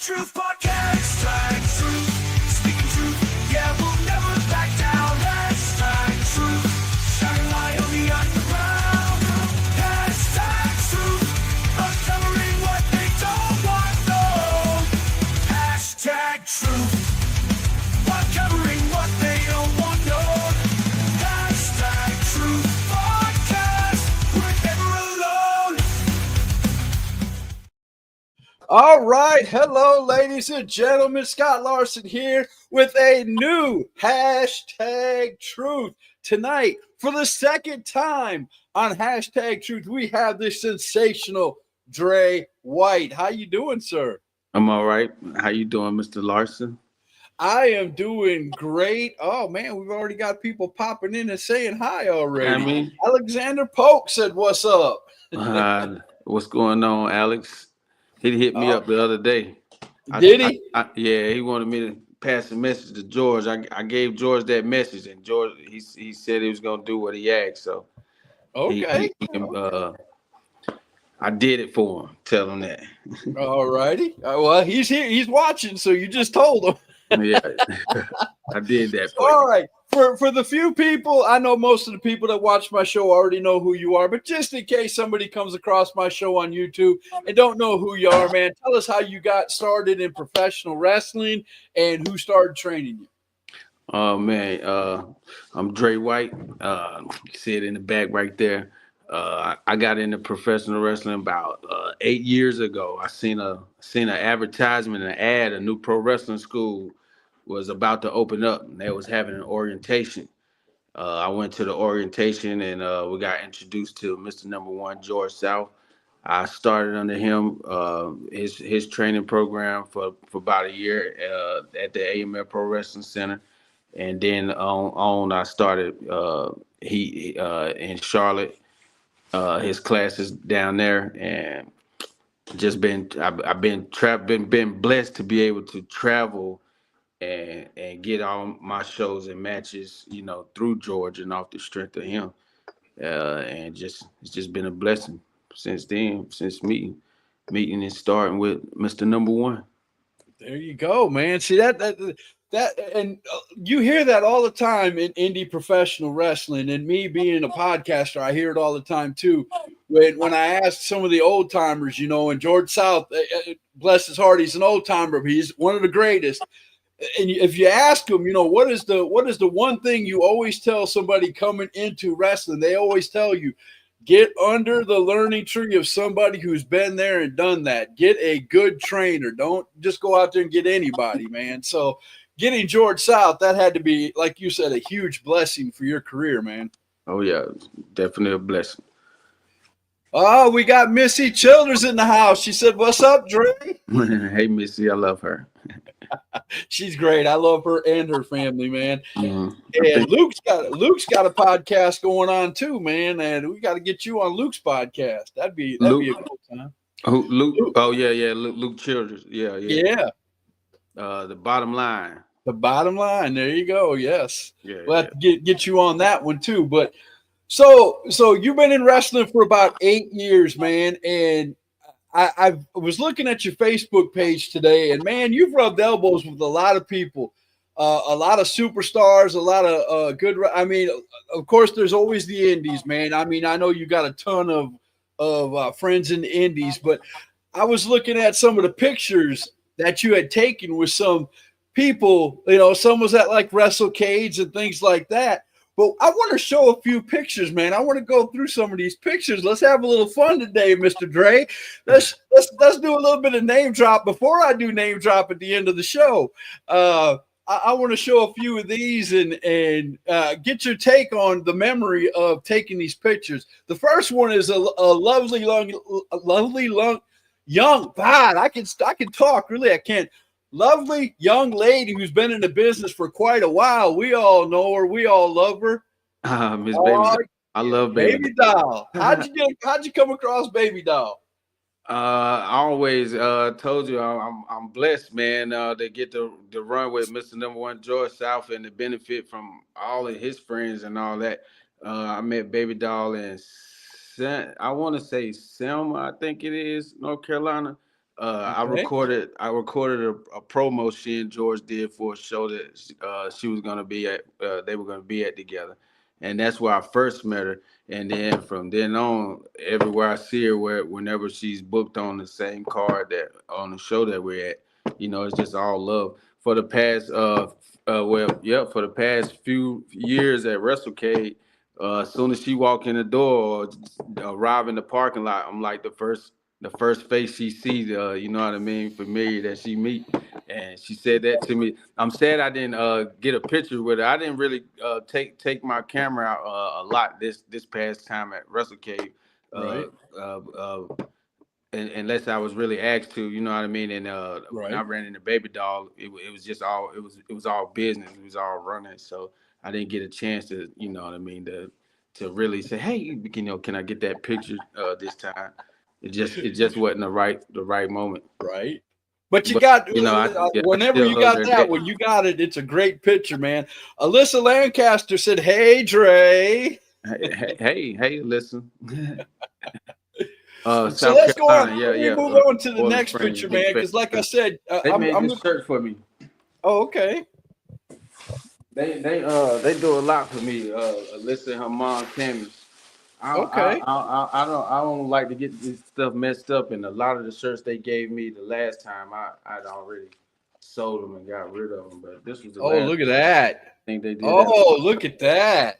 Truth Podcast. Hashtag truth. Speaking truth. Yeah, we'll never back down. Hashtag truth. Shine light on the underground. Hashtag truth. Uncovering what they don't want known. Hashtag truth. Uncovering what they don't want known. Hashtag truth podcast. We're never alone. All right. Hello, ladies and gentlemen. Scott Larson here with a new hashtag truth. Tonight, for the second time on hashtag truth, we have the sensational Dre White. How you doing, sir? I'm all right. How you doing, Mr. Larson? I am doing great. Oh man, we've already got people popping in and saying hi already. I mean, Alexander Polk said, "What's up?" what's going on, Alex? He hit me Oh, up the other day. did he? Yeah, he wanted me to pass a message to George. I gave George that message, and George he said he was gonna do what he asked. So Okay. I did it for him. Tell him that. All righty. Well, he's here. He's watching, so you just told him. Yeah, I did that for All you. right. For the few people, I know most of the people that watch my show already know who you are, but just in case somebody comes across my show on YouTube and don't know who you are, man, tell us how you got started in professional wrestling and who started training you. Oh man, I'm Dre White. You see it in the back right there. I got into professional wrestling about 8 years ago. I seen an advertisement, an ad, a new pro wrestling school was about to open up, and they was having an orientation. I went to the orientation, and we got introduced to Mr. Number One, George South. I started under him, his training program for about a year at the AML Pro Wrestling Center, and then on I started he in Charlotte, his classes down there, and just I've been blessed to be able to travel and get all my shows and matches, through George and off the strength of him, and it's just been a blessing since then, since meeting and starting with Mr. Number One. There you go, man. See that, and you hear that all the time in indie professional wrestling. And me being a podcaster, I hear it all the time too. When I ask some of the old timers, and George South, bless his heart, he's an old timer. He's one of the greatest. And if you ask them, what is the one thing you always tell somebody coming into wrestling? They always tell you, get under the learning tree of somebody who's been there and done that. Get a good trainer. Don't just go out there and get anybody, man. So getting George South, that had to be, like you said, a huge blessing for your career, man. Oh yeah, definitely a blessing. Oh, we got Missy Childers in the house. She said, "What's up, Dre?" Hey Missy, I love her. She's great. I love her and her family, man. Mhm. And Luke's got a podcast going on too, man. And we got to get you on Luke's podcast. That'd be a Luke, cool time. Luke? Luke. Oh yeah, Luke Childers. Yeah. Yeah. The bottom line. The bottom line. There you go. Yes. Yeah, We'll have to get you on that one too. But so you've been in wrestling for about 8 years, man. And I was looking at your Facebook page today, and man, you've rubbed elbows with a lot of people, a lot of superstars, a lot of good. I mean, of course, there's always the indies, man. I mean, I know you got a ton of friends in the indies, but I was looking at some of the pictures that you had taken with some people. Some was at like WrestleCades and things like that. But I want to show a few pictures, man. I want to go through some of these pictures. Let's have a little fun today, Mr. Dre. Let's do a little bit of name drop before I do name drop at the end of the show. I want to show a few of these and get your take on the memory of taking these pictures. The first one is a lovely young. God, I can talk. Really, I can't. Lovely young lady who's been in the business for quite a while. We all know her. We all love her. Miss Baby Doll. I love Baby Doll. How'd you come across Baby Doll? I always told you I'm blessed, man, to get to run with Mr. Number One, George South, and to benefit from all of his friends and all that. I met Baby Doll in I want to say Selma, I think it is, North Carolina. I Okay. recorded a promo she and George did for a show that she was gonna be at. They were gonna be at together, and that's where I first met her. And then from then on, everywhere I see her, whenever she's booked on the same card that on the show that we're at, it's just all love. For the past for the past few years at WrestleCade, as soon as she walk in the door or arrive in the parking lot, I'm like the first face she sees, you know what I mean, familiar that she meet. And she said that to me. I'm sad I didn't get a picture with her. I didn't really take my camera out a lot this past time at WrestleCade, Right. unless I was really asked to, you know what I mean. And when I Right. ran into Baby Doll, it was just all it was all business. It was all running. So I didn't get a chance to, you know what I mean, to really say, hey, can I get that picture this time? It just wasn't the right moment. Right. But you But got I whenever still you hug got her that neck. one, you got it. It's a great picture, man. Alyssa Lancaster said, "Hey, Dre." Hey, listen. So South let's go on. Carolina, Let me yeah. move on to the Orland next Springs, picture, big man. fan. Because, like I said, They I'm. made I'm this shirt for me. oh, okay. They do a lot for me. Alyssa and her mom Tammy. Okay. I don't like to get this stuff messed up, and a lot of the shirts they gave me the last time I'd already sold them and got rid of them, but this was the Oh, last look at that. thing they did. Oh, look at that.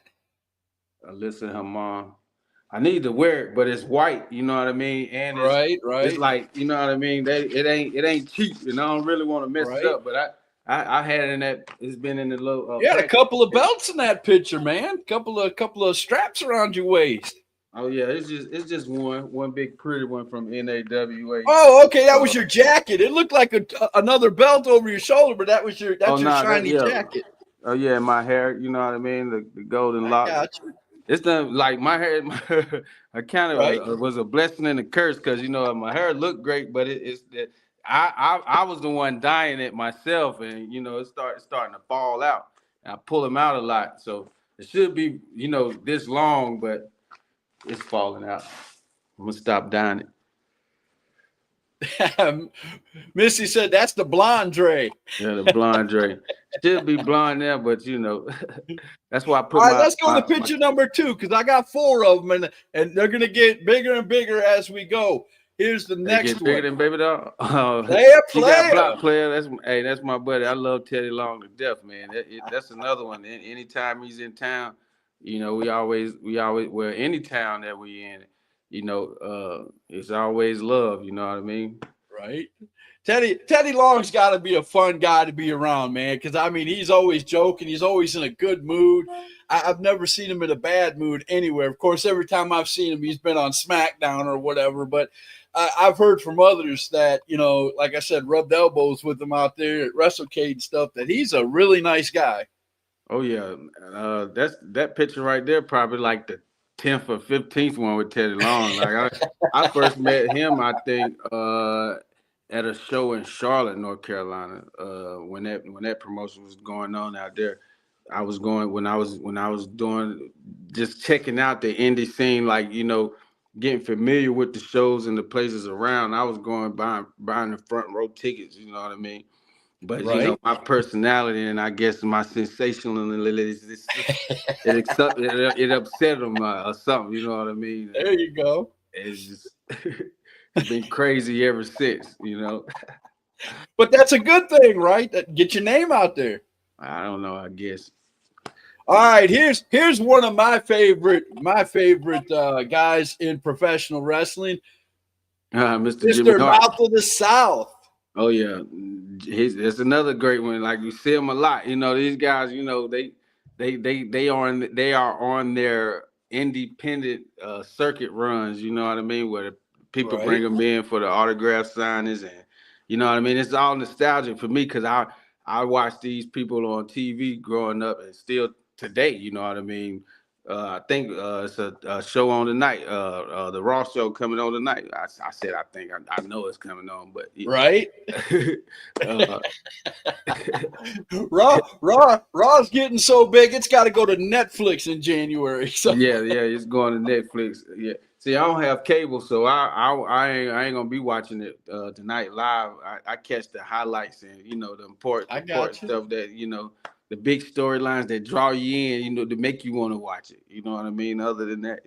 Alyssa and her mom. I need to wear it, but it's white. You know what I mean, and Right. it's Right. like, you know what I mean. It ain't cheap, and I don't really want to mess it Right. up. But I had it in that. It's been in the little You had a pack. couple of belts in that picture, man. Couple of straps around your waist. Oh yeah, it's just one big pretty one from NAWA. Oh, okay. That was your jacket. It looked like another belt over your shoulder, but that's your shiny jacket. Oh yeah, my hair. You know what I mean. The golden I locks. got you. It's done like my hair. I kind of Right. was a blessing and a curse because my hair looked great, but it's that I was the one dyeing it myself, and it's starting to fall out. And I pull them out a lot, so it should be this long, but it's falling out. I'm gonna stop dyeing it. Missy said that's the blonde Dre. Yeah, the blonde Dre should be blonde now, but that's why I put All right, my. let's go to picture number 2 because I got 4 of them, and they're gonna get bigger and bigger as we go. Here's the They next get bigger one. than Baby Doll. She got block player. That's my buddy. I love Teddy Long to death, man. That's another one. Anytime he's in town, we always well, any town that we in, it's always love. You know what I mean? Right. Teddy Long's got to be a fun guy to be around, man. Because I mean, he's always joking. He's always in a good mood. I've never seen him in a bad mood anywhere. Of course, every time I've seen him, he's been on SmackDown or whatever. But I've heard from others that, like I said, rubbed elbows with him out there at WrestleCade and stuff, that he's a really nice guy. Oh yeah, that picture right there probably like the 10th or 15th one with Teddy Long. Like I first met him, I think, at a show in Charlotte, North Carolina. When that promotion was going on out there, I was going when I was doing just checking out the indie scene, like getting familiar with the shows and the places around. I was going buying the front row tickets. You know what I mean? But Right. my personality and I guess my sensationalism, it upset them or something. You know what I mean? There you go. It's just it's been crazy ever since. But that's a good thing, right? Get your name out there. I don't know. I guess. All right, here's one of my favorite guys in professional wrestling, Mr. Jimmy Mr. Hart. Mouth of the South. Oh yeah, that's another great one. Like you see him a lot. These guys. They are on their independent circuit runs. You know what I mean? Where the people Right. bring them in for the autograph signings, and you know what I mean. It's all nostalgic for me because I watched these people on TV growing up, and still today. You know what I mean. I think it's a show on tonight. The Raw show coming on tonight. I said I think I know it's coming on, but Right? uh, Raw's getting so big, it's got to go to Netflix in January. So yeah, it's going to Netflix. Yeah, See, I don't have cable, so I ain't gonna be watching it tonight live. I catch the highlights and the I important got you. stuff that the big storylines that draw you in, to make you want to watch it. You know what I mean? Other than that,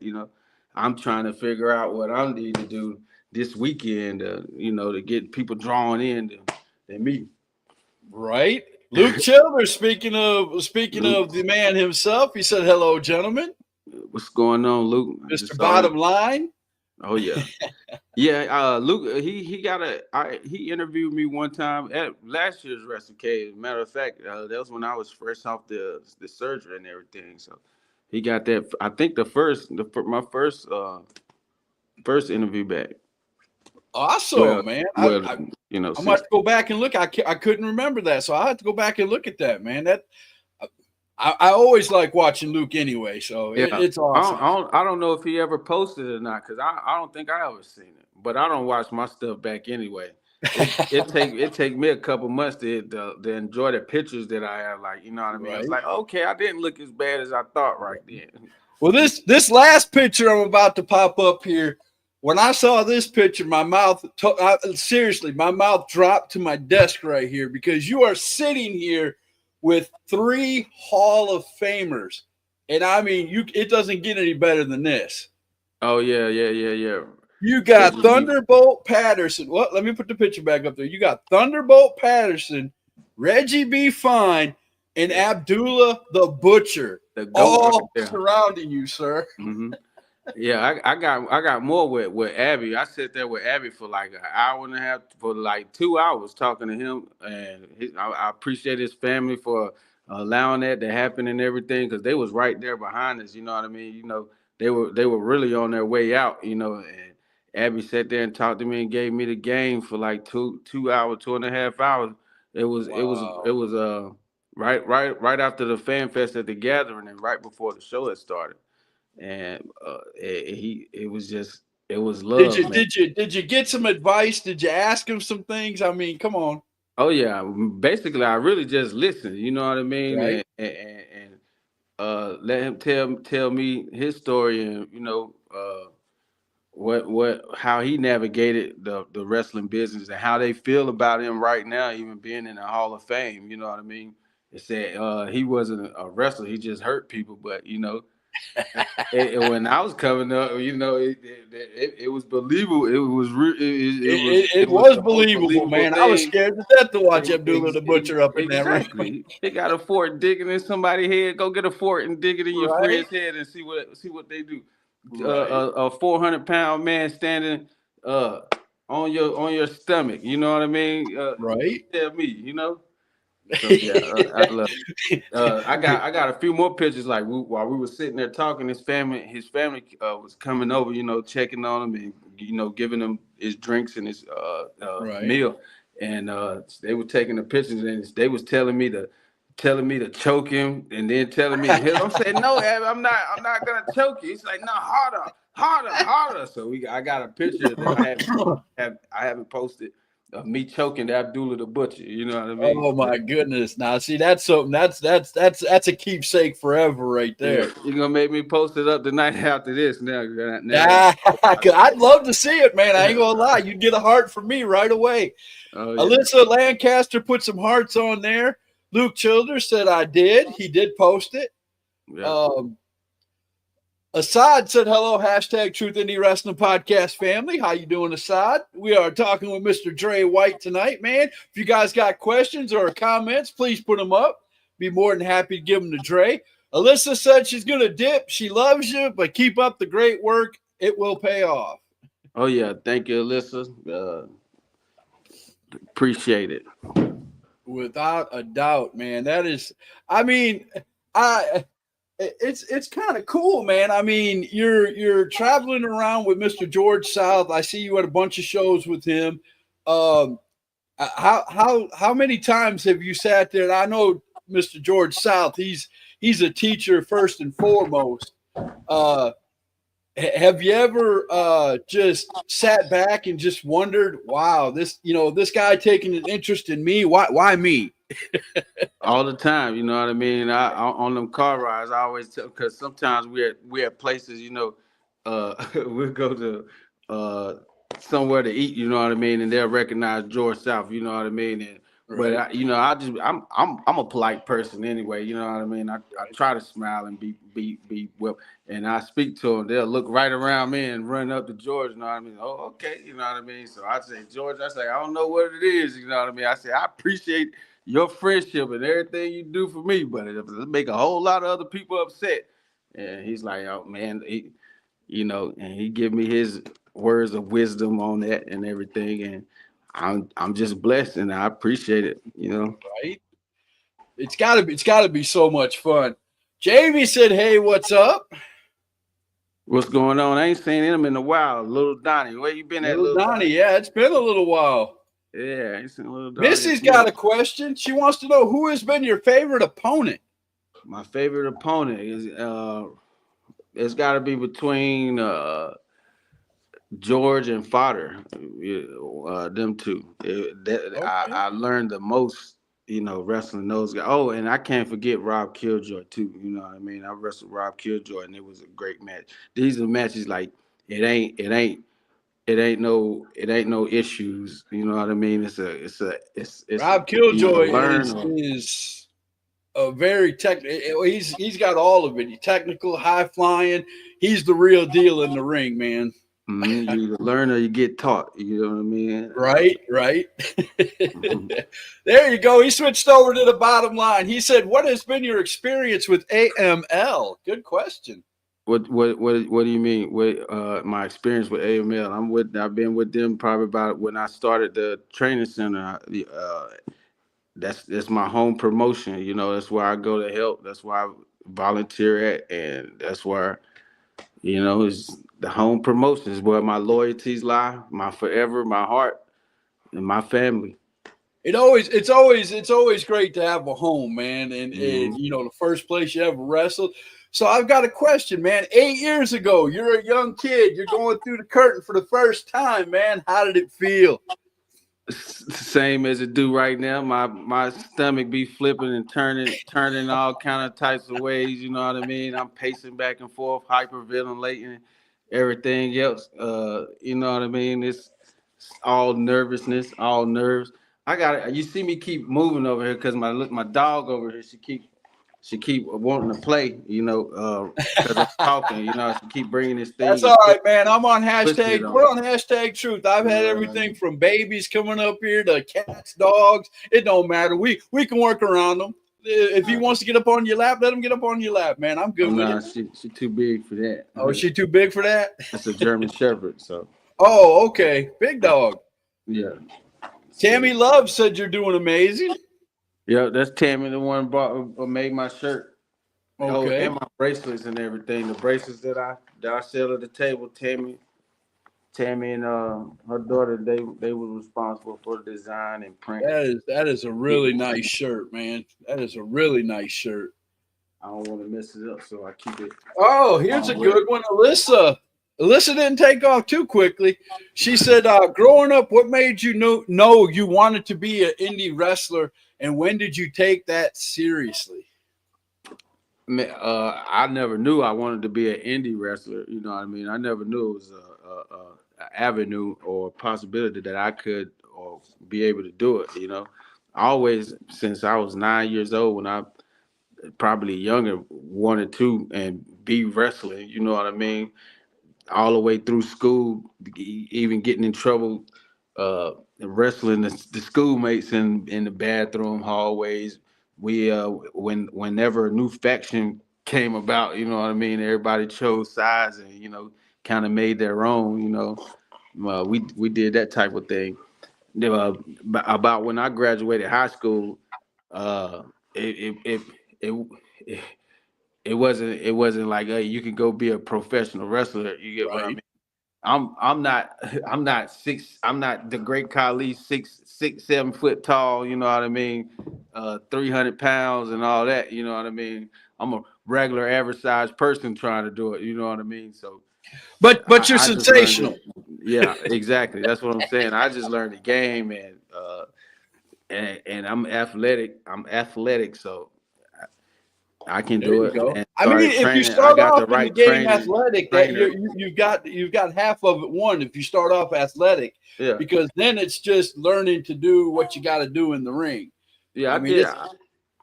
I'm trying to figure out what I need to do this weekend, to get people drawn in to me. Right. Luke Childers, speaking of Luke, the man himself, he said, "Hello, gentlemen." what's going on, Luke? I Mr. just saw Bottom you. Line. Oh yeah. Yeah, Luke, he interviewed me one time at last year's Wrestle Cage. Matter of fact, that was when I was fresh off the surgery and everything. So he got that. I think my first interview back. Awesome, Well, man. well, I might since go back and look. I couldn't remember that, so I have to go back and look at that, man. I always like watching Luke anyway, so yeah, it's awesome. I don't know if he ever posted it or not because I don't think I ever seen it. But I don't watch my stuff back anyway. It take me a couple months to enjoy the pictures that I have. Like, you know what I mean? Right. It's like, okay, I didn't look as bad as I thought right then. Well, this last picture I'm about to pop up here, when I saw this picture, my mouth seriously, my mouth dropped to my desk right here because you are sitting here with 3 Hall of Famers, and I mean, it doesn't get any better than this. Oh yeah. You got It- Thunderbolt Patterson. Well, let me put the picture back up there. You got Thunderbolt Patterson, Reggie B. Fine, and Abdullah the Butcher, The goat all right there. surrounding you, sir. Mm-hmm. Yeah, I got more with Abby. I sat there with Abby for like an hour and a half, for like 2 hours talking to him, and I appreciate his family for allowing that to happen and everything because they was right there behind us. You know what I mean? They were really on their way out. And Abby sat there and talked to me and gave me the game for like 2 hours, 2.5 hours. It was right after the fan fest at the gathering and right before the show had started. And it was love, man. Did you get some advice? Did you ask him some things? I mean, come on. Oh yeah, basically I really just listened, you know what I mean, Right. and let him tell me his story and how he navigated the wrestling business and how they feel about him right now, even being in the Hall of Fame. You know what I mean? It said he wasn't a wrestler; he just hurt people. But when I was coming up, it was believable. It was the most believable, man. I was thing. scared to death to watch Abdullah the Butcher up in there. Exactly. They got a fork digging in somebody's head. Go get a fork and dig it in your Right. friend's head and see what they do. Right. A 400-pound man standing on your stomach. You know what I mean? Right. Tell me. So yeah, I love it. I got a few more pictures. Like while we were sitting there talking, his family was coming over, checking on him and giving him his drinks and his Right. meal, and they were taking the pictures and they was telling me to choke him and then telling me to hit him. I'm saying no, Abby, I'm not gonna choke you. He's like, no, harder. So I got a picture that I haven't posted. Of me choking Abdullah the Butcher, you know what I mean? Oh my goodness! Now, see, that's something that's a keepsake forever, right there. Yeah, you're gonna make me post it up the night after this. Now. I'd love to see it, man. I ain't gonna lie. You'd get a heart from me right away. Oh, yeah. Alyssa Lancaster put some hearts on there. Luke Childers said I did. He did post it. Yeah. Assad said hello, hashtag Truth Indie Wrestling Podcast family. How you doing, Assad? We are talking with Mr. Dre White tonight, man. If you guys got questions or comments, please put them up. Be more than happy to give them to Dre. Alyssa said she's going to dip. She loves you, but keep up the great work. It will pay off. Oh, yeah. Thank you, Alyssa. Appreciate it. Without a doubt, man. That is, I mean, it's kind of cool, man. I mean, you're traveling around with Mr. George South. I see you at a bunch of shows with him. How many times have you sat there? And I know Mr. George South. He's a teacher first and foremost. Have you ever just sat back and just wondered, wow, this guy taking an interest in me? Why me? All the time, you know what I mean? On them car rides, I always tell, because sometimes we're at places, we'll go to somewhere to eat, you know what I mean, and they'll recognize George South, you know what I mean. And but Right. I'm a polite person anyway, you know what I mean. I try to smile and be well, and I speak to them. They'll look right around me and run up to George, you know what I mean. Oh, okay, you know what I mean. So I say, George, I say, I don't know what it is, you know what I mean. I say, I appreciate your friendship and everything you do for me, but it make a whole lot of other people upset. And he's like, oh man, and he give me his words of wisdom on that and everything, and I'm just blessed and I appreciate it. Right. It's gotta be so much fun. Jamie said, "Hey, what's up, What's going on? I ain't seen him in a while. Little Donnie, where you been at, little little Donnie?" Donnie? Yeah, it's been a little while. Yeah, I ain't seen little Donnie in Missy's a got minute. a question. She wants to know who has been your favorite opponent. My favorite opponent is it's got to be between George and Fodder, them two. Okay. I learned the most, wrestling those guys. Oh, and I can't forget Rob Killjoy too. You know what I mean? I wrestled Rob Killjoy, and it was a great match. These are matches like it ain't no issues. You know what I mean? It's Rob you either Killjoy learn is or is a very technical. He's got all of it. Technical, high flying. He's the real deal in the ring, man. you either learn or you get taught. You know what I mean? Right, right. Mhm. There you go. He switched over to the bottom line. He said, "What has been your experience with AML?" Good question. What do you mean? What my experience with AML? I've been with them probably about when I started the training center. That's my home promotion. That's where I go to help. That's where I volunteer at, and that's where it's the home promotion is where my loyalties lie, my forever, my heart, and my family. It's always great to have a home, man, and Hmm. the first place you ever wrestled. So I've got a question, man. 8 years ago, you're a young kid. You're going through the curtain for the first time, man. How did it feel? Same as it do right now. My stomach be flipping and turning all kind of types of ways. You know what I mean? I'm pacing back and forth, hyperventilating, everything else. You know what I mean? It's all nervousness, all nerves. I got You see me keep moving over here because my dog over here. She keep wanting to play. Because I'm talking. She keep bringing this That's thing all and right, man. I'm on pushing it hashtag. We're on me. on hashtag truth. I've You had know what I everything mean? from babies coming up here to cats, dogs. It don't matter. We can work around them. If he wants to get up on your lap, let him get up on your lap, man. I'm Oh good with it. no, she too big for that. Oh, is she too big for that? That's a German Shepherd. So Oh, okay. Big dog. yeah. So Tammy Love said you're doing amazing. yeah, that's Tammy, the one bought made my shirt. Oh, Okay. and my bracelets and everything. The bracelets that I sell at the table, Tammy and her daughter, they were responsible for the design and print. That is a really nice shirt, man. That is a really nice shirt. I don't want to mess it up, so I keep it Oh, here's a all wet. good one. Alyssa didn't take off too quickly. She said, growing up, what made you know you wanted to be an indie wrestler, and when did you take that seriously? I never knew I wanted to be an indie wrestler. You know what I mean? I never knew it was a avenue or possibility that I could or be able to do it. I always, since I was 9 years old, when I probably younger, wanted to and be wrestling. You know what I mean? All the way through school, even getting in trouble, wrestling the schoolmates in the bathroom hallways. We whenever a new faction came about, you know what I mean. Everybody chose sides and kind of made their own. We did that type of thing. Uh, about when I graduated high school, uh, it it it. it it wasn't like, hey, you can go be a professional wrestler. You get what I Right. mean? I'm not I'm not the great Khali, 6, 6, 7 foot tall, you know what I mean? 300 pounds and all that, you know what I mean? I'm a regular average sized person trying to do it, you know what I mean? So But you're I just learned it. sensational. Yeah, exactly. That's what I'm saying. I just learned the game, and I'm athletic. So I can There do you it. go. And I mean, started if you training. I start got the off in the right game training athletic, that trainer. you've got half of it won. If you start off athletic, Yeah. because then it's just learning to do what you got to do in the ring. Yeah, I I mean, did. it's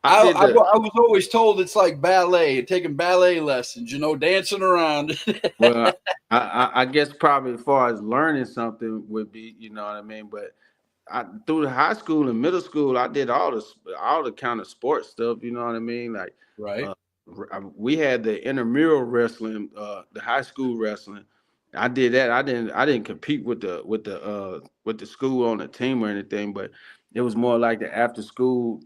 I did I the was always told it's like ballet, taking ballet lessons, dancing around. well. I guess probably as far as learning something would be, you know what I mean. But through the high school and middle school, I did all the kind of sports stuff. You know what I mean? Like, Right. uh, we had the intramural wrestling, the high school wrestling. I did that. I didn't compete with the school on the team or anything, but it was more like the after school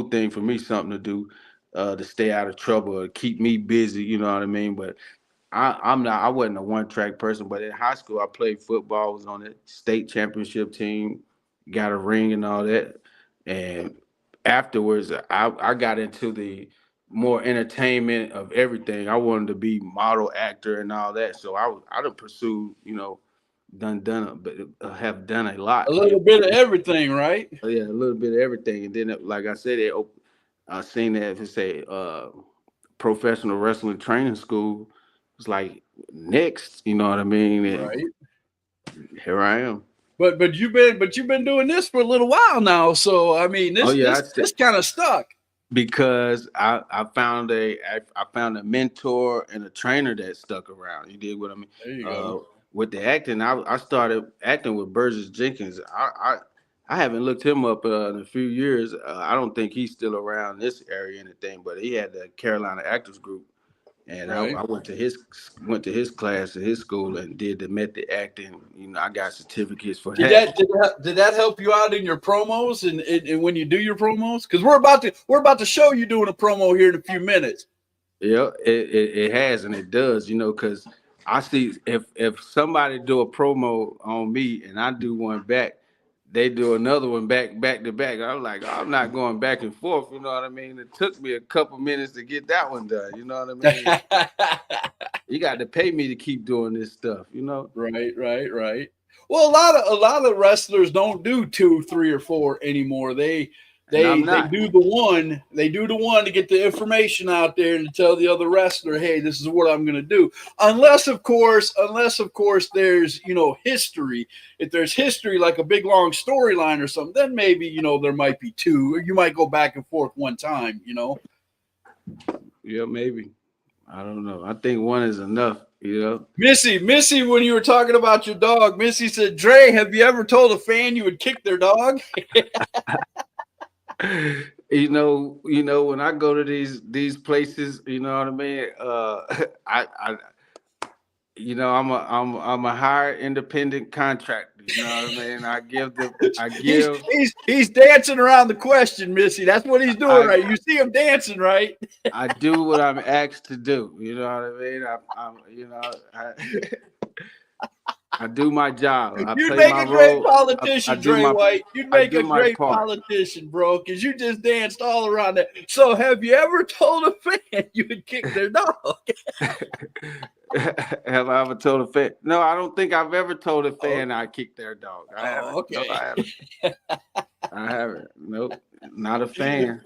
thing for me, something to do, to stay out of trouble or keep me busy. You know what I mean? But I wasn't a one track person, but in high school I played football, was on the state championship team, got a ring and all that. And afterwards I got into the more entertainment of everything. I wanted to be model actor and all that. So I done pursued, but have done a A lot. little bit of everything, right? Yeah, a little bit of everything. And then like I said, I seen that to say professional wrestling training school was like next, you know what I mean? And Right. here I am. But you've been doing this for a little while now. So I mean, Oh yeah, this kind of stuck. because I found a mentor and a trainer that stuck around. You did what I mean? There you go. With the acting, I started acting with Burgess Jenkins. I haven't looked him up in a few years. I don't think he's still around this area or anything, but he had the Carolina Actors Group. And Right. I went to his class at his school and did the method acting. I got certificates for that. Did that help you out in your promos and when you do your promos? Because we're about to show you doing a promo here in a few minutes. Yeah, it has and it does, because I see if somebody do a promo on me and I do one back, they do another one back to back. I'm like, I'm not going back and forth. You know what I mean? It took me a couple minutes to get that one done. You know what I mean? You got to pay me to keep doing this stuff. Right. Well, a lot of wrestlers don't do 2, 3, or 4 anymore. They do the one. They do the one to get the information out there and to tell the other wrestler, hey, this is what I'm going to do. Unless of course there's history. If there's history like a big long storyline or something, then maybe there might be 2, or you might go back and forth one time. Yeah, maybe. I don't know. I think one is enough. Missy, when you were talking about your dog, Missy said, Dre, have you ever told a fan you would kick their dog? When I go to these places, you know what I mean. I'm a hired independent contractor. You know what I mean. He's dancing around the question, Missy. That's what he's doing, right? You see him dancing, right? I do what I'm asked to do. You know what I mean. I do my job. You'd make a great politician, Dre White. You'd make a great politician, bro, because you just danced all around that. So have you ever told a fan you would kick their dog? Have I ever told a fan? No, I don't think I've ever told a fan I kicked their dog. I haven't. Okay. No, I haven't. Nope, not a fan.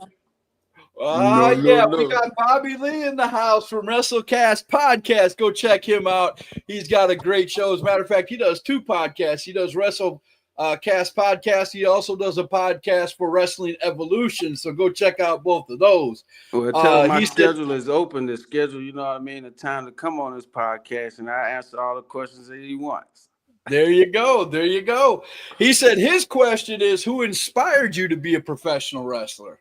We got Bobby Lee in the house from WrestleCast Podcast. Go check him out. He's got a great show. As a matter of fact, he does 2 podcasts. He does WrestleCast Podcast. He also does a podcast for Wrestling Evolution. So go check out both of those. Well, tell him my schedule is open to schedule, the time to come on this podcast, and I answer all the questions that he wants. There you go. He said his question is, who inspired you to be a professional wrestler?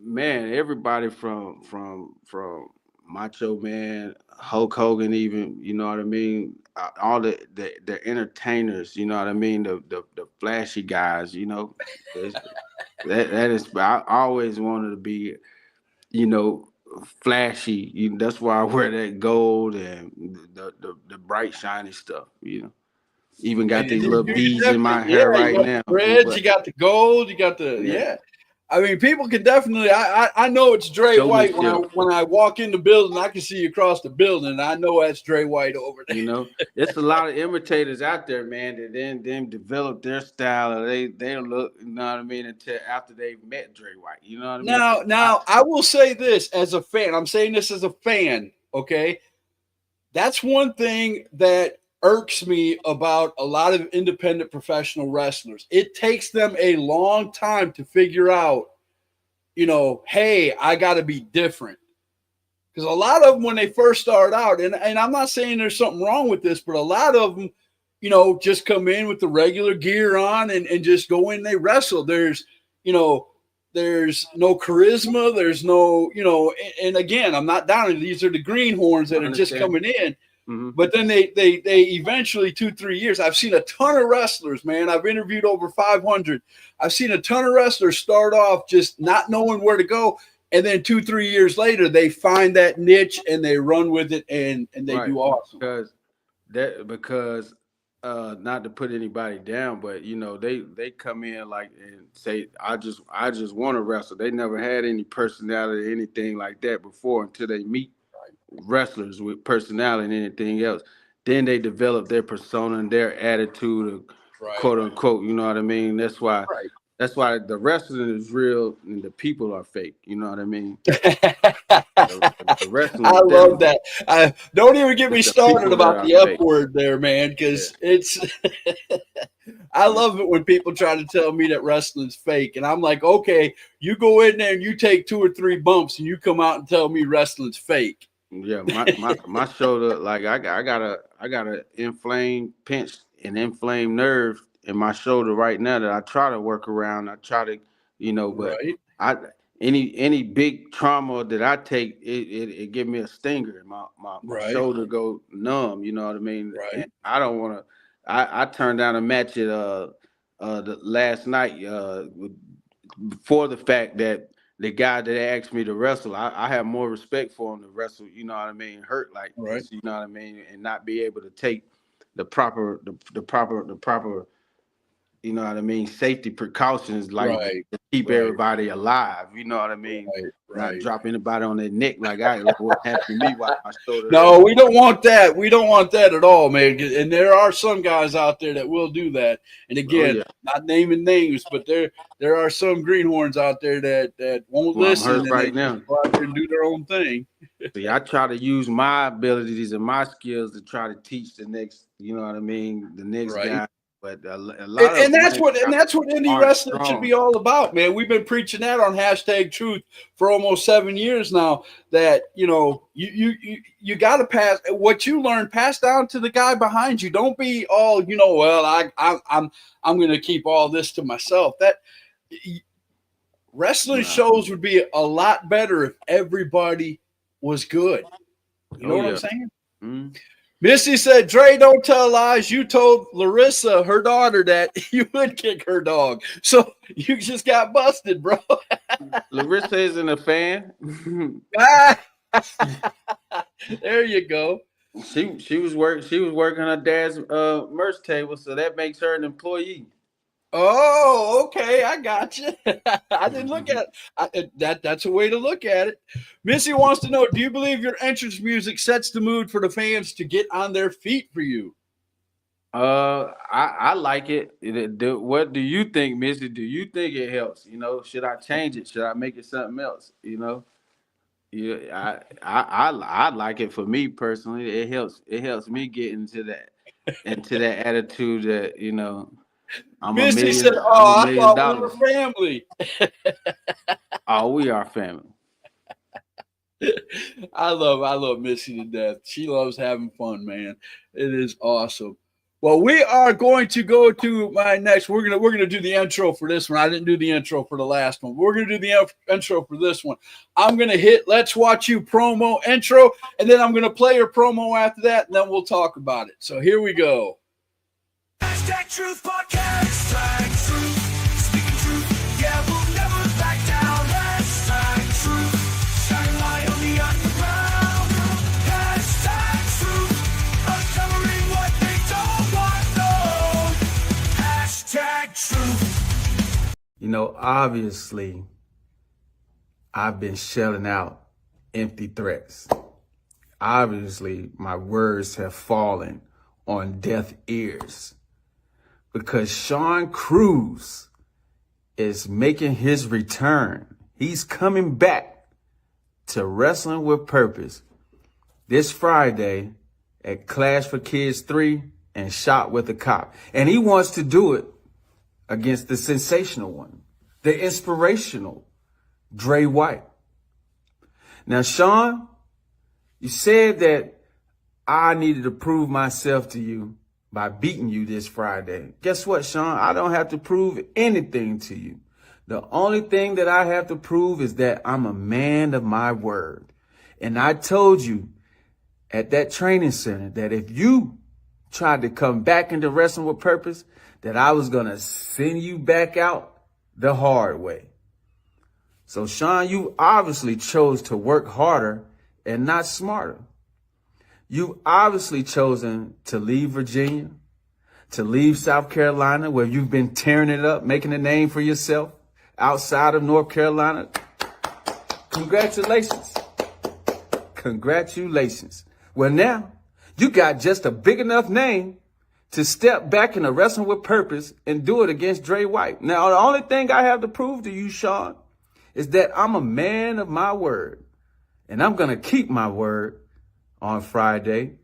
Man, everybody from Macho Man, Hulk Hogan, even, you know what I mean, all the entertainers, you know what I mean, the flashy guys, that is. I always wanted to be, flashy. That's why I wear that gold and the bright shiny stuff. Even got these little beads in my hair right now. Reds, you got the gold, you got the I mean, people can definitely. I know it's Dre White when I walk in the building. I can see you across the building, and I know that's Dre White over there. You know, it's a lot of imitators out there, man, that then develop their style, or they don't look, you know what I mean, until after they've met Dre White. You know what I mean? Now, I will say this as a fan. I'm saying this as a fan. Okay, that's one thing that irks me about a lot of independent professional wrestlers. It takes them a long time to figure out, you know, hey, I got to be different. Because a lot of them, when they first start out, and I'm not saying there's something wrong with this, but a lot of them, you know, just come in with the regular gear on and just go in, they wrestle. There's, you know, there's no charisma. There's no, you know, and again, I'm not down. These are the greenhorns that are just coming in. Mm-hmm. But then they eventually 2-3 years. I've seen a ton of wrestlers, man. I've interviewed over 500. I've seen a ton of wrestlers start off just not knowing where to go, and then 2-3 years later they find that niche and they run with it and they do awesome. Because not to put anybody down, but you know they come in like and say I just want to wrestle. They never had any personality or anything like that before until they meet wrestlers with personality and anything else. Then they develop their persona and their attitude, quote unquote. You know what I mean? That's why the wrestling is real and the people are fake. You know what I mean? the wrestling. I love that. Don't even get me started about the F word there, man, because it's. I love it when people try to tell me that wrestling's fake, and I'm like, okay, you go in there and you take 2 or 3 bumps, and you come out and tell me wrestling's fake. Yeah, my shoulder, like I got a inflamed pinch and inflamed nerve in my shoulder right now that I try to work around. I try to, you know, but any big trauma that I take, it give me a stinger. My shoulder go numb. You know what I mean? Right. And I don't want to. I turned down a match at the last night for the fact that the guy that asked me to wrestle, I have more respect for him to wrestle, you know what I mean, hurt like this, you know what I mean, and not be able to take the proper, you know what I mean, safety precautions like to keep everybody alive, you know what I mean, not drop anybody on their neck like what happened to me while my shoulder. No, we don't want that. We don't want that at all, man. And there are some guys out there that will do that. And again, not naming names, but there are some greenhorns out there that won't listen right now. Go out there and do their own thing. See, I try to use my abilities and my skills to try to teach the next, you know what I mean, the next guy. But a lot and that's what indie wrestling should be all about, man. We've been preaching that on #Truth for almost 7 years now. That you know, you got to pass what you learn, pass down to the guy behind you. Don't be all, you know, well, I'm going to keep all this to myself. That wrestling shows would be a lot better if everybody was good. You know what I'm saying? Mm-hmm. Missy said, Dre, don't tell lies. You told Larissa, her daughter, that you would kick her dog. So you just got busted, bro. Larissa isn't a fan. There you go. She was working her dad's merch table, so that makes her an employee. Oh, okay. I got you. I didn't look at it. That's a way to look at it. Missy wants to know, do you believe your entrance music sets the mood for the fans to get on their feet for you? I like it. What do you think, Missy? Do you think it helps? You know, should I change it? Should I make it something else? You know? Yeah, I like it for me personally. It helps me get into that attitude that, you know, Misty said, "Oh, I thought we were family." Oh, we are family. I love Missy to death. She loves having fun, man. It is awesome. Well, we are going to go to my next. We're gonna do the intro for this one. I didn't do the intro for the last one. We're gonna do the intro for this one. I'm gonna hit "Let's Watch You" promo intro, and then I'm gonna play your promo after that, and then we'll talk about it. So here we go. #Truth Podcast, #Truth, speaking truth, yeah, we'll never back down. #Truth, shine light on the underground. #Truth, uncovering what they don't want known. #Truth. You know, obviously, I've been shelling out empty threats. Obviously, my words have fallen on deaf ears because Sean Cruz is making his return. He's coming back to Wrestling with Purpose this Friday at Clash for Kids 3 and Shot with a Cop. And he wants to do it against the sensational one, the inspirational Dre White. Now, Sean, you said that I needed to prove myself to you by beating you this Friday. Guess what, Sean? I don't have to prove anything to you. The only thing that I have to prove is that I'm a man of my word. And I told you at that training center that if you tried to come back into Wrestling with Purpose, that I was going to send you back out the hard way. So, Sean, you obviously chose to work harder and not smarter. You obviously chosen to leave Virginia, to leave South Carolina, where you've been tearing it up, making a name for yourself outside of North Carolina. Congratulations. Congratulations. Well, now you got just a big enough name to step back into Wrestling with Purpose and do it against Dre White. Now, the only thing I have to prove to you, Sean, is that I'm a man of my word. And I'm going to keep my word on Friday.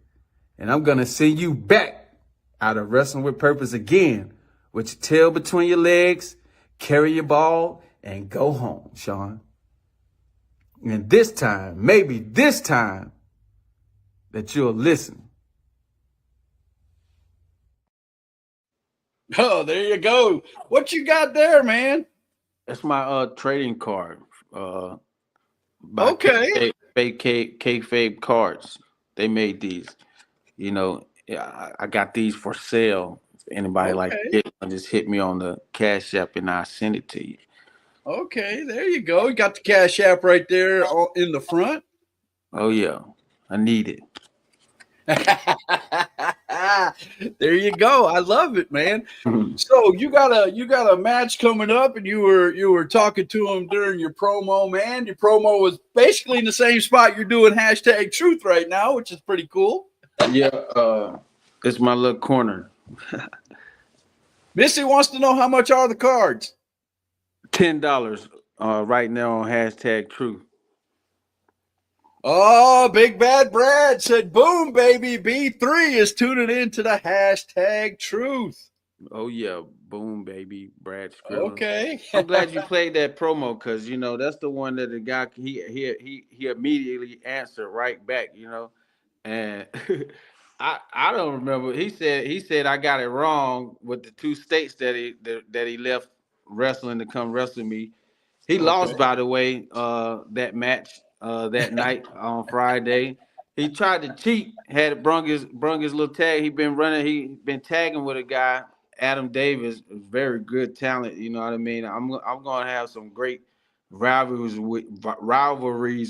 And I'm going to send you back out of Wrestling with Purpose again with your tail between your legs, carry your ball, and go home, Sean. And this time, maybe this time, that you'll listen. Oh, there you go. What you got there, man? That's my trading card. By Okay. Kayfabe Cards. They made these. You know, I got these for sale. If anybody like Okay. it, just hit me on the Cash App and I'll send it to you. Okay, there you go. You got the Cash App right there in the front. Oh yeah, I need it. There you go. I love it, man. So you got a match coming up, and you were talking to him during your promo, man. Your promo was basically in the same spot you're doing hashtag Truth right now, which is pretty cool. Yeah, it's my little corner. Missy wants to know how much are the cards. $10 right now on hashtag Truth. Oh, Big Bad Brad said, boom, baby. B3 is tuning in to the hashtag Truth. Oh yeah, boom, baby, Brad Skrilla. Okay. I'm glad you played that promo because you know that's the one that the guy he immediately answered right back, you know, and I don't remember. He said I got it wrong with the two states that he left wrestling to come wrestle me. He lost, by the way, that match that night on Friday. He tried to cheat, had brung his little tag. He been tagging with a guy, Adam Davis, very good talent. You know what I mean? I'm gonna have some great rivalries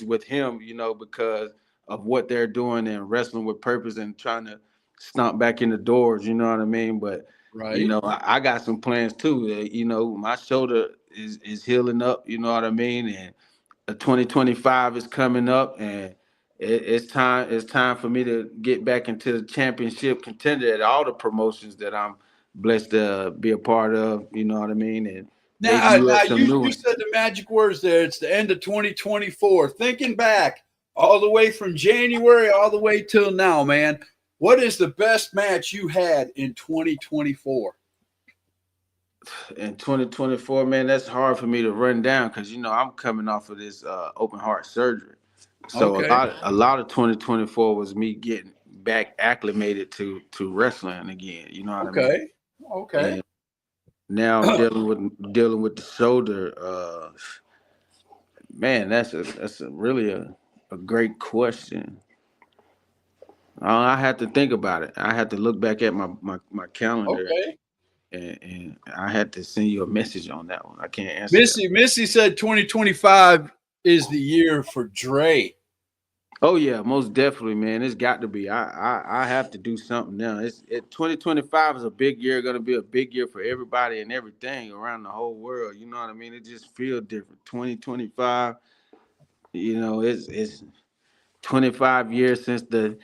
with him, you know, because of what they're doing and Wrestling with Purpose and trying to stomp back in the doors. You know what I mean? But Right. you know, I got some plans too. You know, my shoulder is healing up. You know what I mean? And 2025 is coming up, and it's time. It's time for me to get back into the championship contender at all the promotions that I'm blessed to be a part of. You know what I mean? And Now debut up some new you ones. said the magic words there. It's the end of 2024. Thinking back all the way from January all the way till now, man. What is the best match you had in 2024? In 2024, man, that's hard for me to run down because you know I'm coming off of this open heart surgery. So Okay. a lot of 2024 was me getting back acclimated to wrestling again. You know what I mean? Okay. And now I'm dealing with the shoulder. Man, that's a really a great question. I had to think about it. I had to look back at my calendar, Okay. and I had to send you a message on that one. I can't answer that. Missy said 2025 is the year for Dre. Oh yeah, most definitely, man. It's got to be. I have to do something now. 2025 is a big year. Going to be a big year for everybody and everything around the whole world. You know what I mean? It just feels different. 2025. You know, it's 25 years since the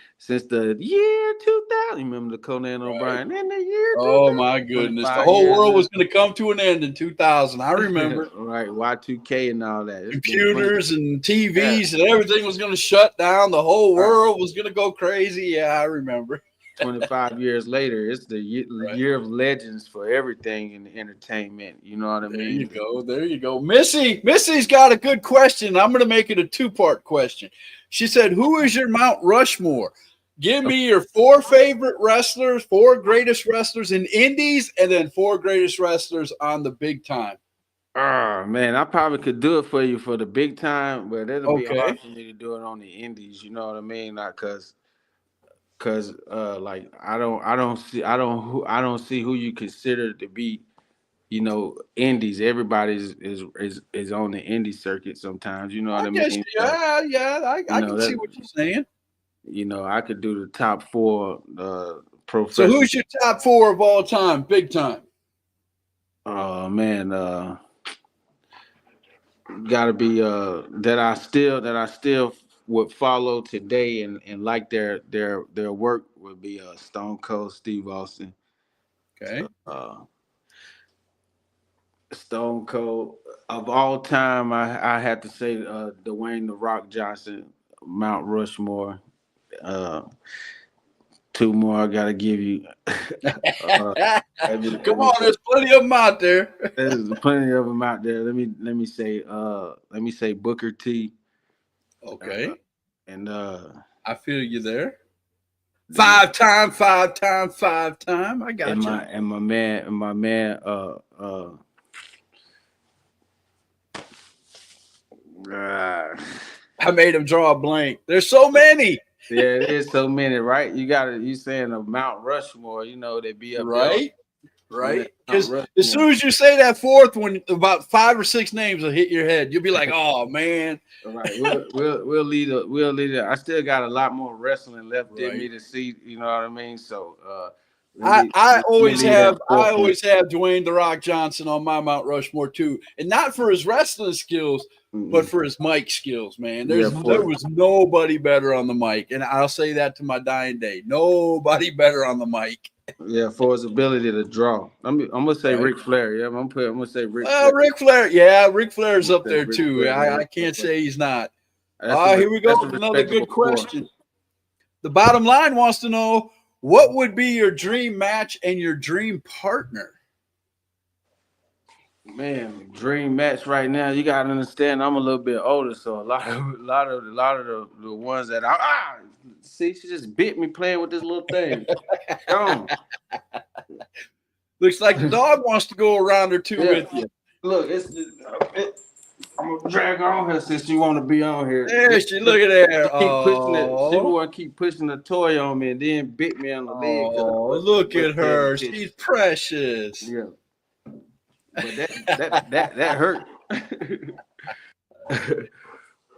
year 2000. Remember the Conan Right. O'Brien in the year Oh 2000? my goodness. The 25 whole years. world was going to come to an end in 2000. I remember. Right, Y2K and all that. It's been 20. Computers and Yeah. TVs and everything was going to shut down. The whole Right. world was going to go crazy. Yeah, I remember. 25 years later, it's the Right. year of legends for everything in entertainment. You know what I There you mean? go. There you go. Missy's got a good question. I'm going to make it a two-part question. She said, "Who is your Mount Rushmore? Give me your 4 favorite wrestlers, 4 greatest wrestlers in indies, and then 4 greatest wrestlers on the big time." Oh man, I probably could do it for you for the big time, but it'll be Okay. hard for me to do it on the indies. You know what I mean? Not because like I don't see who you consider to be, you know, indies. Everybody is on the indie circuit sometimes. You know what I I guess, mean? So, I you know can see that what you're saying. you know I could do the top 4 So professional. who's your top 4 of all time, big time? Oh man, gotta be that I still would follow today and like their work would be Stone Cold Steve Austin. Okay. Stone Cold of all time, I had to say Dwayne the Rock Johnson, Mount Rushmore. Uh, 2 more I gotta give you. Come on, there's plenty of them out there. There's plenty of them out there. Let me say Booker T. Okay. And I feel you there. 5 time. I got and you. my man I made him draw a blank. There's so many. yeah, there's so many, right? You saying of Mount Rushmore, you know, they be up Right? there. Right? Mount Because as soon as you say that 4th one, about 5 or 6 names will hit your head. You'll be like, "Oh man!" Right. We'll lead it. I still got a lot more wrestling left in Right. me to see. You know what I mean? So I always have Dwayne Dwayne the Rock Johnson on my Mount Rushmore too, and not for his wrestling skills, but for his mic skills. Man, there was nobody better on the mic, and I'll say that to my dying day. Nobody better on the mic. for his ability to draw. I'm gonna say Right. Ric Flair. Yeah, I'm gonna say Ric Well, Flair. Ric Flair, yeah, Ric Flair's up there Ric too. Flair, I can't say he's not. That's Here we go that's a with another good respectable 4. question. The bottom line wants to know, what would be your dream match and your dream partner? Man, dream match right now. You gotta understand, I'm a little bit older, so a lot of the ones that see, she just bit me playing with this little thing. Gone. Looks like the dog wants to go around her too with you. Look, I'm gonna drag her on here since you want to be on here. There she, look at there. Keep pushing it. She Oh, want to keep pushing the toy on me and then bit me on the leg. look at her. She's precious. Yeah. But that hurt.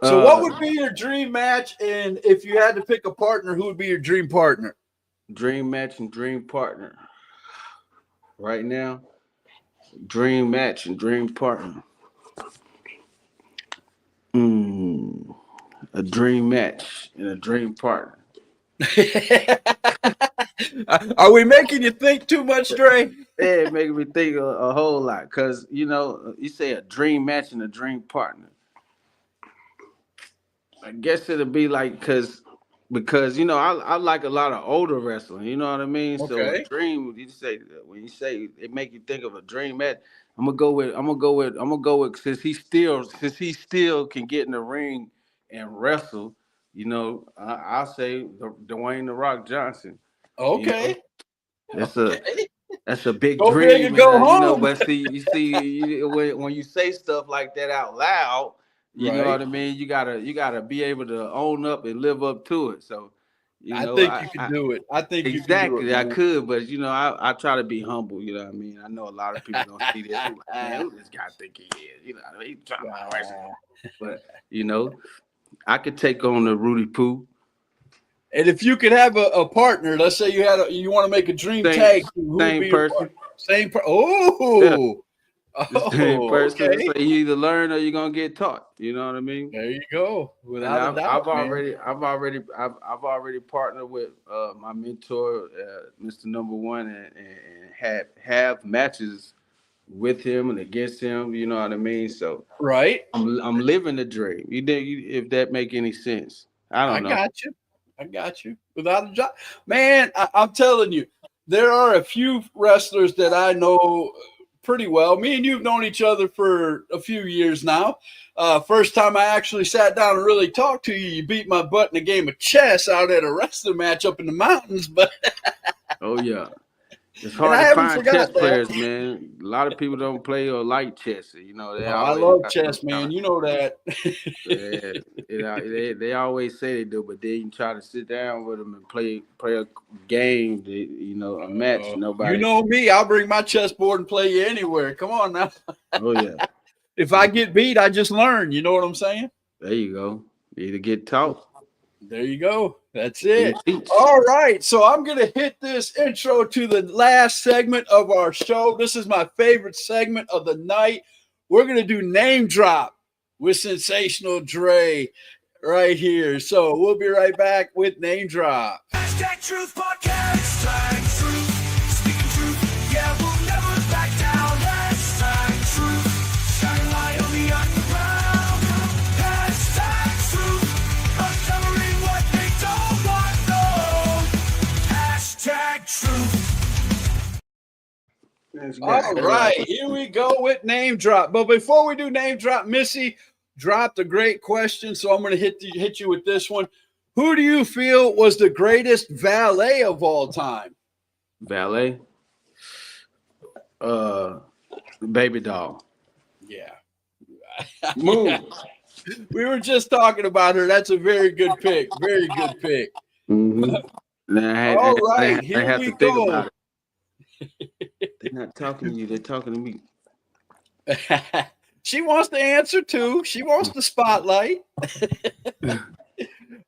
So what would be your dream match? And if you had to pick a partner, who would be your dream partner? Dream match and dream partner. Right now, dream match and dream partner. A dream match and a dream partner. Are we making you think too much, Dre? Yeah, it making me think a whole lot. Cause you know, you say a dream match and a dream partner. I guess it'll be like because you know I like a lot of older wrestling. You know what I mean? So Okay. dream, when you say it make you think of a dream match. I'm gonna go with since he still can get in the ring and wrestle. You know, I'll say Dwayne the Rock Johnson. Okay. You know? That's a big Go dream. big and go You know, home. but when you say stuff like that out loud, you know what I mean. You gotta be able to own up and live up to it. So, you know, I think you can do it. I think exactly. you can do it, I man. could, but you know, I try to be humble. You know what I mean. I know a lot of people don't see this. Like, man, who this guy think he is? You know what I mean? He's trying to wrestle. But you know, I could take on the Rudy Poo. And if you could have a partner, let's say you want to make a dream tag, who would be your person. partner? Same person. Oh, The same Oh, person. okay. So you either learn or you're gonna get taught. You know what I mean? There you go. And Without a doubt, man. I've already partnered with my mentor, Mr. Number One, and have matches with him and against him. You know what I mean? So Right. I'm living the dream. If that make any sense? I I don't know. got you. I got you. Without a job, man. I'm telling you, there are a few wrestlers that I know pretty well. Me and you've known each other for a few years now. First time I actually sat down and really talked to you, you beat my butt in a game of chess out at a wrestling match up in the mountains. But Oh yeah. It's and hard I to haven't find chess forgot that. players, man. A lot of people don't play or like chess. You know, they Oh, I always love got some chess, man. talent. You know that. Yeah, they always say they do, but then you try to sit down with them and play a game, a match. You Nobody. know me. I'll bring my chessboard and play you anywhere. Come on now. Oh yeah, If I get beat, I just learn. You know what I'm saying? there you go. You either get taught There you go. That's or you it. teach. All right. So I'm going to hit this intro to the last segment of our show. This is my favorite segment of the night. We're going to do name drop with Sensational Dre right here. So we'll be right back with name drop. Hashtag Truth Podcast. Hashtag Truth. Speaking truth. Yeah, we'll never back down. Hashtag Truth. Shining light on the underground. Hashtag Truth. Uncovering what they don't want known. Hashtag Truth. All right. Here we go with name drop. But before we do name drop, Missy dropped a great question. So I'm going to hit you with this one. Who do you feel was the greatest valet of all time? Valet. Baby doll. Yeah. Move. We were just talking about her. That's a very good pick. Very good pick. Mm-hmm. All right, here we go. They're not talking to you. They're talking to me. She wants the answer too. She wants the spotlight.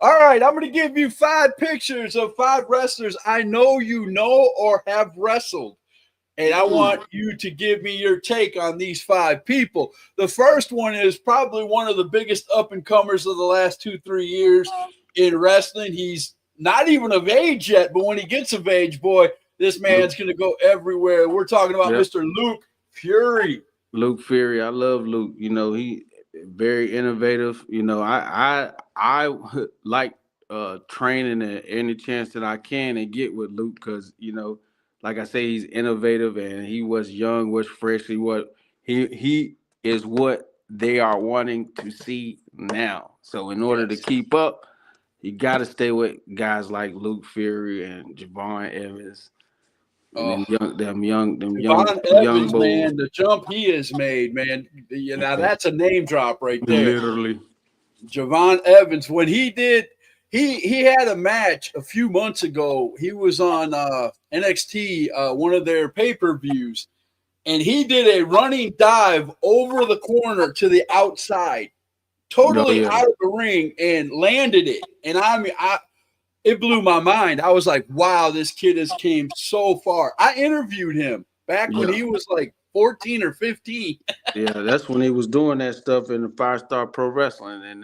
All right, I'm going to give you 5 pictures of 5 wrestlers I know you know or have wrestled. And I want you to give me your take on these 5 people. The first one is probably one of the biggest up-and-comers of the last 2-3 years in wrestling. He's not even of age yet, but when he gets of age, boy, this man's going to go everywhere. We're talking about Mr. Luke Fury. Luke Fury. I love Luke. You know, he very innovative. You know, I like training at any chance that I can and get with Luke because, you know, like I say, he's innovative and he was young, was fresh. He is what they are wanting to see now. So in order to keep up, you got to stay with guys like Luke Fury and Javon Evans. And them young Evans, bulls. man, the jump he has made, man. Now that's a name drop right there. Literally. Javon Evans, when he did, he had a match a few months ago. He was on NXT, one of their pay-per-views, and he did a running dive over the corner to the outside, totally out of the ring, and landed it. And it blew my mind. I was like, wow, this kid has came so far. I interviewed him back when he was like 14 or 15. Yeah, that's when he was doing that stuff in the 5-Star Pro Wrestling. And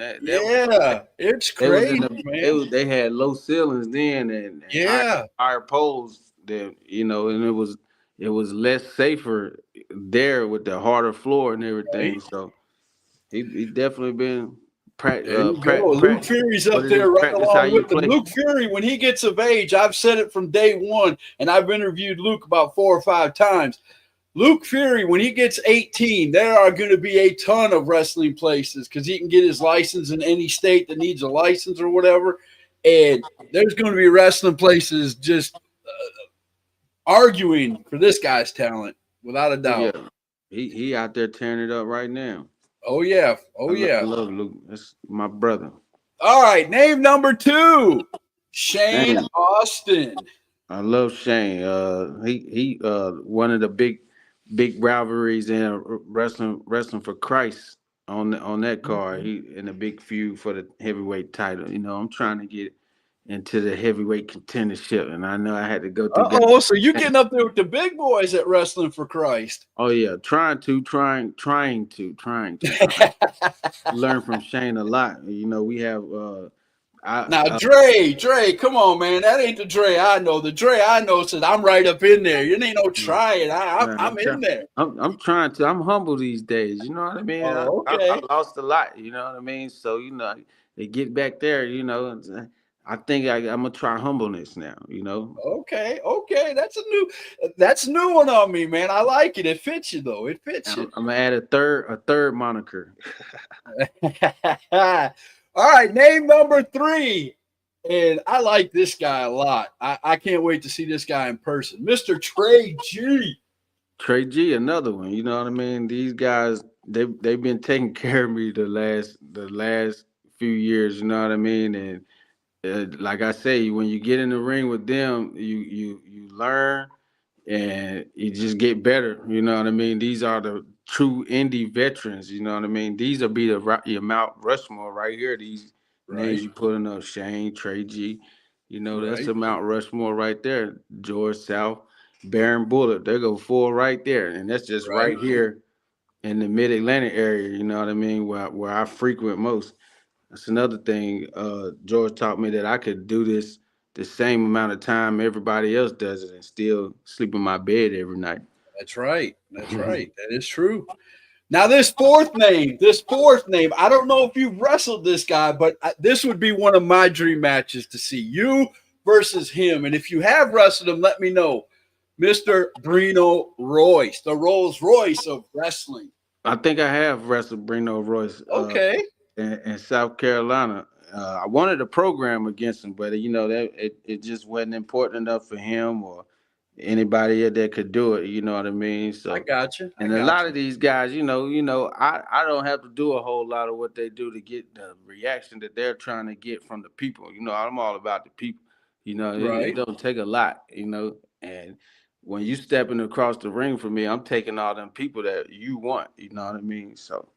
it's crazy, man. They had low ceilings then and higher poles then, you know, and it was less safer there with the harder floor and everything. Right. So he definitely been Luke Fury's up there right along with him. Luke Fury, when he gets of age, I've said it from day one, and I've interviewed Luke about 4 or 5 times. Luke Fury, when he gets 18, there are going to be a ton of wrestling places because he can get his license in any state that needs a license or whatever. And there's going to be wrestling places just arguing for this guy's talent, without a doubt. Yeah. He out there tearing it up right now. Oh, yeah. I love Luke. That's my brother. All right. Name number 2, Shane Austin. I love Shane. He one of the big rivalries in wrestling for Christ on that card. He in a big feud for the heavyweight title. You know, I'm trying to into the heavyweight contendership, and I know I had to go through that. Oh, so you getting up there with the big boys at Wrestling for Christ? Oh yeah, trying to learn from Shane a lot. You know, we have Now, Dre, come on, man. That ain't the Dre I know. The Dre I know says I'm right up in there. You ain't no trying. I'm in there. I'm trying to. I'm humble these days. You know what I mean? Oh, I okay. lost a lot. You know what I mean? So you know, they get back there. You know, I think I'm gonna try humbleness now. You know. Okay. That's a new one on me, man. I like it. It fits you though. It fits you. I'm gonna add a third moniker. All right, name number 3. And I like this guy a lot. I can't wait to see this guy in person. Mr. Trey G. Trey G, another one. You know what I mean? These guys, they've been taking care of me the last few years. You know what I mean? And like I say, when you get in the ring with them, you learn and you just get better. You know what I mean? These are the true indie veterans. You know what I mean? These will be your Mount Rushmore right here. These names you putting up: Shane, Trey G. You know, that's the Mount Rushmore right there. George South, Baron Bullet. They go 4 right there, and that's just right here in the Mid-Atlantic area. You know what I mean? Where I frequent most. That's another thing. George taught me that I could do this the same amount of time everybody else does it and still sleep in my bed every night. That's right. That's right. That is true. Now, this fourth name, I don't know if you've wrestled this guy, but this would be one of my dream matches to see you versus him. And if you have wrestled him, let me know. Mr. Brino Royce, the Rolls Royce of wrestling. I think I have wrestled Brino Royce. Okay. In South Carolina. I wanted a program against him, but you know that it just wasn't important enough for him or anybody that could do it. You know what I mean? So I got you. And a lot of these guys, you know, I don't have to do a whole lot of what they do to get the reaction that they're trying to get from the people. You know, I'm all about the people. You know, it don't take a lot. You know, and when you stepping across the ring for me, I'm taking all them people that you want. You know what I mean? So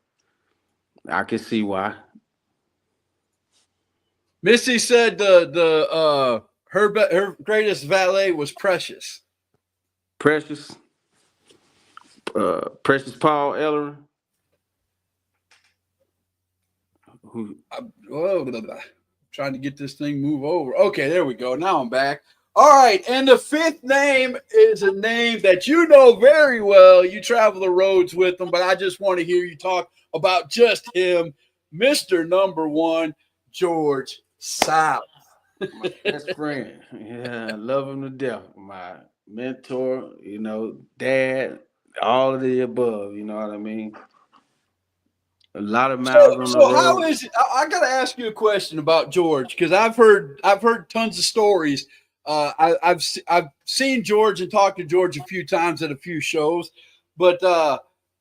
I can see why. Missy said her greatest valet was Precious. Precious Paul Ellering. Trying to get this thing move over. Okay, there we go. Now I'm back. All right, and the 5th name is a name that you know very well. You travel the roads with him, but I just want to hear you talk about just him, Mr. Number 1, George South. My best friend. Yeah, I love him to death. My mentor, you know, dad, all of the above, you know what I mean? A lot of miles on the road. How is it? I got to ask you a question about George because I've heard tons of stories. I've seen George and talked to George a few times at a few shows, but I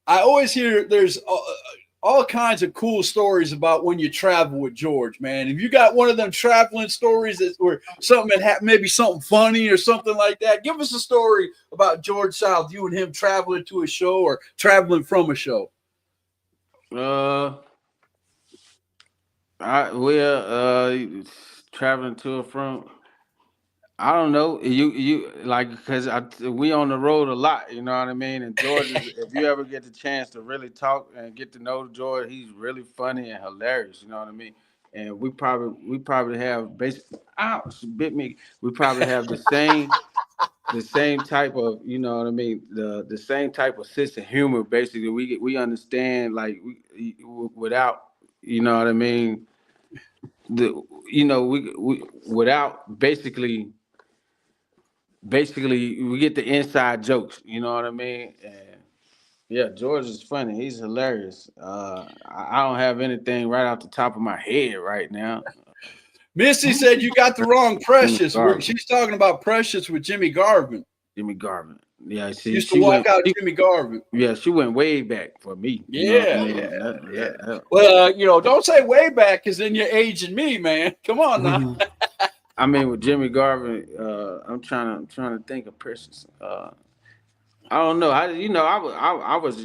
always hear there's all kinds of cool stories about when you travel with George, man. If you got one of them traveling stories where something had happened, maybe something funny or something like that, give us a story about George South, you and him traveling to a show or traveling from a show. Traveling to or from. I don't know. You like because we on the road a lot, you know what I mean? And George, if you ever get the chance to really talk and get to know George, he's really funny and hilarious, you know what I mean? And we probably have basically bit me. We probably have the same type of, you know what I mean, the same type of sense of humor. Basically, we understand like we without, you know what I mean. We without basically we get the inside jokes, you know what I mean? And yeah, George is funny. He's hilarious. I don't have anything right off the top of my head right now. Missy said you got the wrong Precious. She's talking about Precious with Jimmy Garvin. Jimmy Garvin. Yeah, she used to walk out Jimmy Garvin. Yeah, she went way back for me. Yeah, yeah. Well, don't say way back because then you're aging me, man. Come on now. I mean, with Jimmy Garvin, I'm trying to think of Precious. I don't know. I was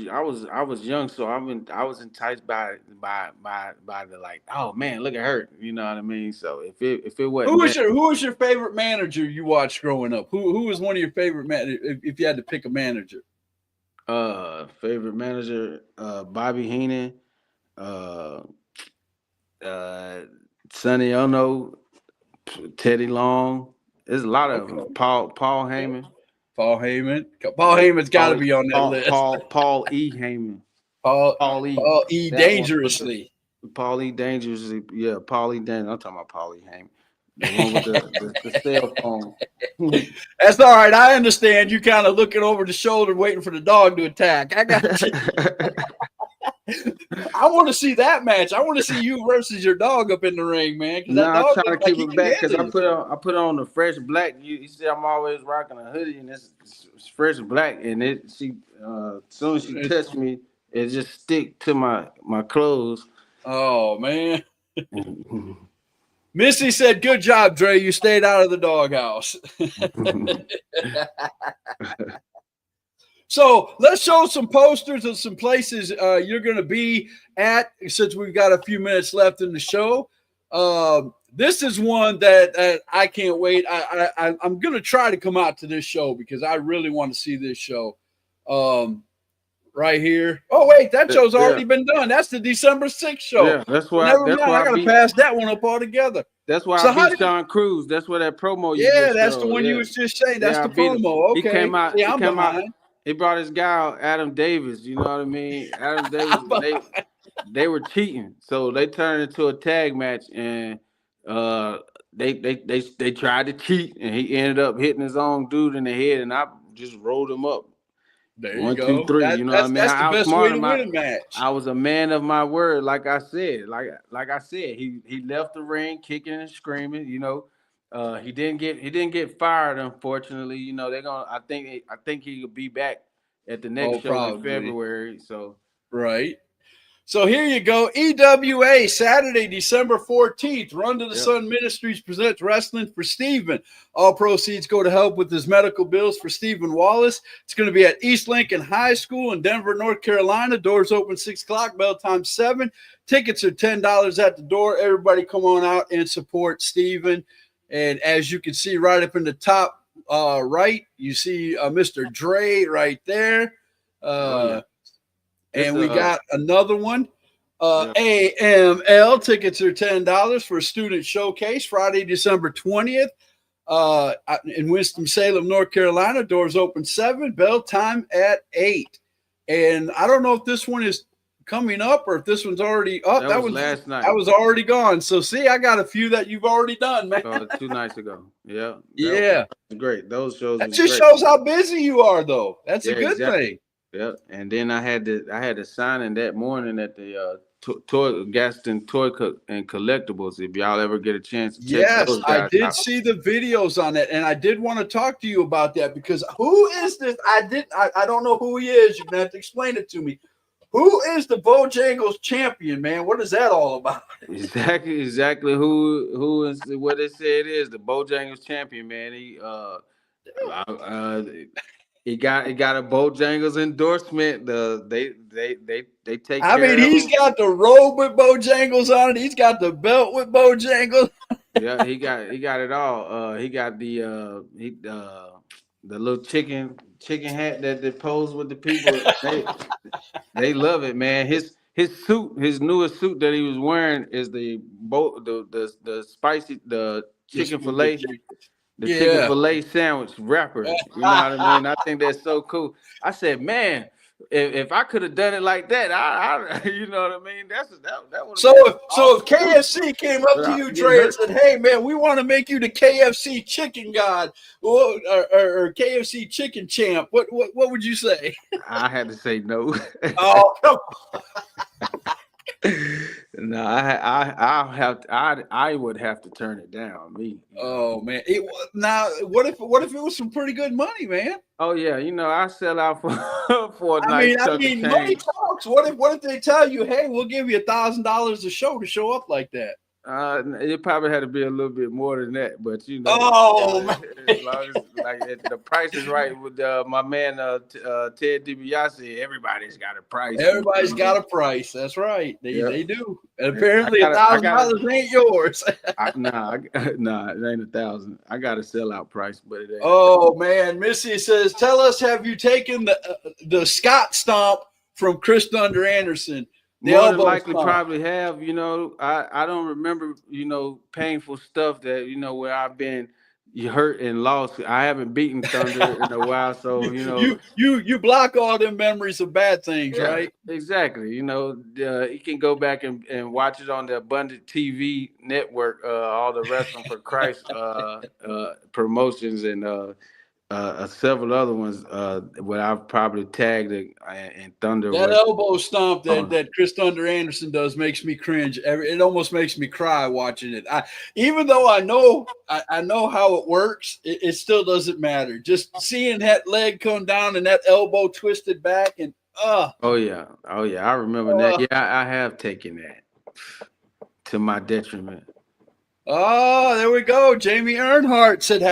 young, so I was enticed by the like. Oh man, look at her. You know what I mean? So if it wasn't that, Who was your favorite manager you watched growing up? Who was one of your favorite if you had to pick a manager? favorite manager, Bobby Heenan, uh, uh, Sonny Ono, Teddy Long. There's a lot of them. Paul Heyman. Paul Heyman. Paul Heyman's got to be on that list. Paul E. Heyman. Paul E. Paul E. That Dangerously. Paul E. Dangerously. Yeah, Paul E. Dangerously. I'm talking about Paul E. Heyman. The one with the cell phone. That's all right. I understand you kind of looking over the shoulder, waiting for the dog to attack. I got you. I want to see that match. I want to see you versus your dog up in the ring, man. No, I'm trying to keep it back because I I put on the fresh black. You see, I'm always rocking a hoodie, and it's fresh black. And as soon as she touched me, it just stick to my clothes. Oh man. Missy said, "Good job, Dre. You stayed out of the doghouse." So let's show some posters of some places you're going to be at since we've got a few minutes left in the show. This is one that I can't wait. I'm going to try to come out to this show because I really want to see this show. Right here. Oh, wait, that show's already been done. That's the December 6th show. Yeah, that's why. Never mind. I got to pass that one up altogether. That's why I beat Sean Cruz. That's where that promo. That's the one you was just saying. That's the promo. Okay. He came out. Yeah, I'm behind. He brought his guy out, Adam Davis. You know what I mean? Adam Davis. they were cheating, so they turned into a tag match, and they tried to cheat, and he ended up hitting his own dude in the head, and I just rolled him up. There you 1, go. 2, 3. You know what I mean? That's the best way to win a match. I was a man of my word, like I said. Like I said, he left the ring kicking and screaming. You know, he didn't get fired, unfortunately. You know, they're gonna. I think he will be back at the next show in February. So right. So here you go. EWA, Saturday, December 14th. Run to the Sun Ministries presents Wrestling for Stephen. All proceeds go to help with his medical bills for Stephen Wallace. It's going to be at East Lincoln High School in Denver, North Carolina. Doors open 6 o'clock, bell time 7. Tickets are $10 at the door. Everybody come on out and support Stephen. And as you can see right up in the top right, you see Mr. Dre right there. And we got another one. AML tickets are $10 for a student showcase Friday, December 20th in Winston-Salem, North Carolina. Doors open 7, bell time at 8. And I don't know if this one is coming up or if this one's already up. That was last night. I was already gone. So see, I got a few that you've already done, man. 2 nights ago. Yeah. Yeah. Was great. Those shows. That just shows how busy you are, though. That's a good thing. Yep. And then I had to sign in that morning at the Gaston Toy and Collectibles. If y'all ever get a chance to check those guys I did out. see the videos on that, and I did want to talk to you about that because who is this? I don't know who he is. You're gonna have to explain it to me. Who is the Bojangles champion, man? What is that all about? Exactly who is what they say it is, the Bojangles champion, man. He got a Bojangles endorsement. They take. I mean, he's got the robe with Bojangles on it. He's got the belt with Bojangles. Yeah, he got it all. He got the little chicken hat that they pose with the people. They love it, man. His suit, his newest suit that he was wearing is the spicy chicken fillet. The chicken fillet sandwich wrapper. You know what I mean? I think that's so cool. I said, man, if I could have done it like that, I you know what I mean? That was so if KFC came up to you, Trey, and said, "Hey, man, we want to make you the KFC chicken god or KFC chicken champ," what would you say? I had to say no. Oh, come on. No, I would have to turn it down. Me. Oh man. Now, what if it was some pretty good money, man? Oh yeah, you know I sell out for a nice I mean, money talks. What if they tell you, hey, we'll give you $1,000 a show to show up like that? It probably had to be a little bit more than that, but you know, Oh, man. as long as like the price is right with my man Ted DiBiase, everybody's got a price. Everybody's got a price. That's right. Yeah. They do. And apparently I gotta- $1,000 ain't yours. nah, it ain't 1,000. I got a sellout price, but it ain't. Oh man, Missy says, "Tell us, have you taken the Scott stomp from Chris Thunder Anderson?" The More than elbow likely, stomp. probably have. You know, I don't remember. You know, painful stuff that where I've been hurt and lost. I haven't beaten Thunder in a while, so you know. You block all them memories of bad things, Yeah, right? exactly. You know, you can go back and watch it on the Abundant TV network, all the Wrestling for Christ promotions and several other ones where I've probably tagged and Thunder That was. elbow stomp that Chris Thunder Anderson does makes me cringe. It almost makes me cry watching it. Even though I know how it works, it still doesn't matter. Just seeing that leg come down and that elbow twisted back and Oh yeah, I remember that. Yeah, I have taken that to my detriment. oh, there we go. Jamie Earnhardt said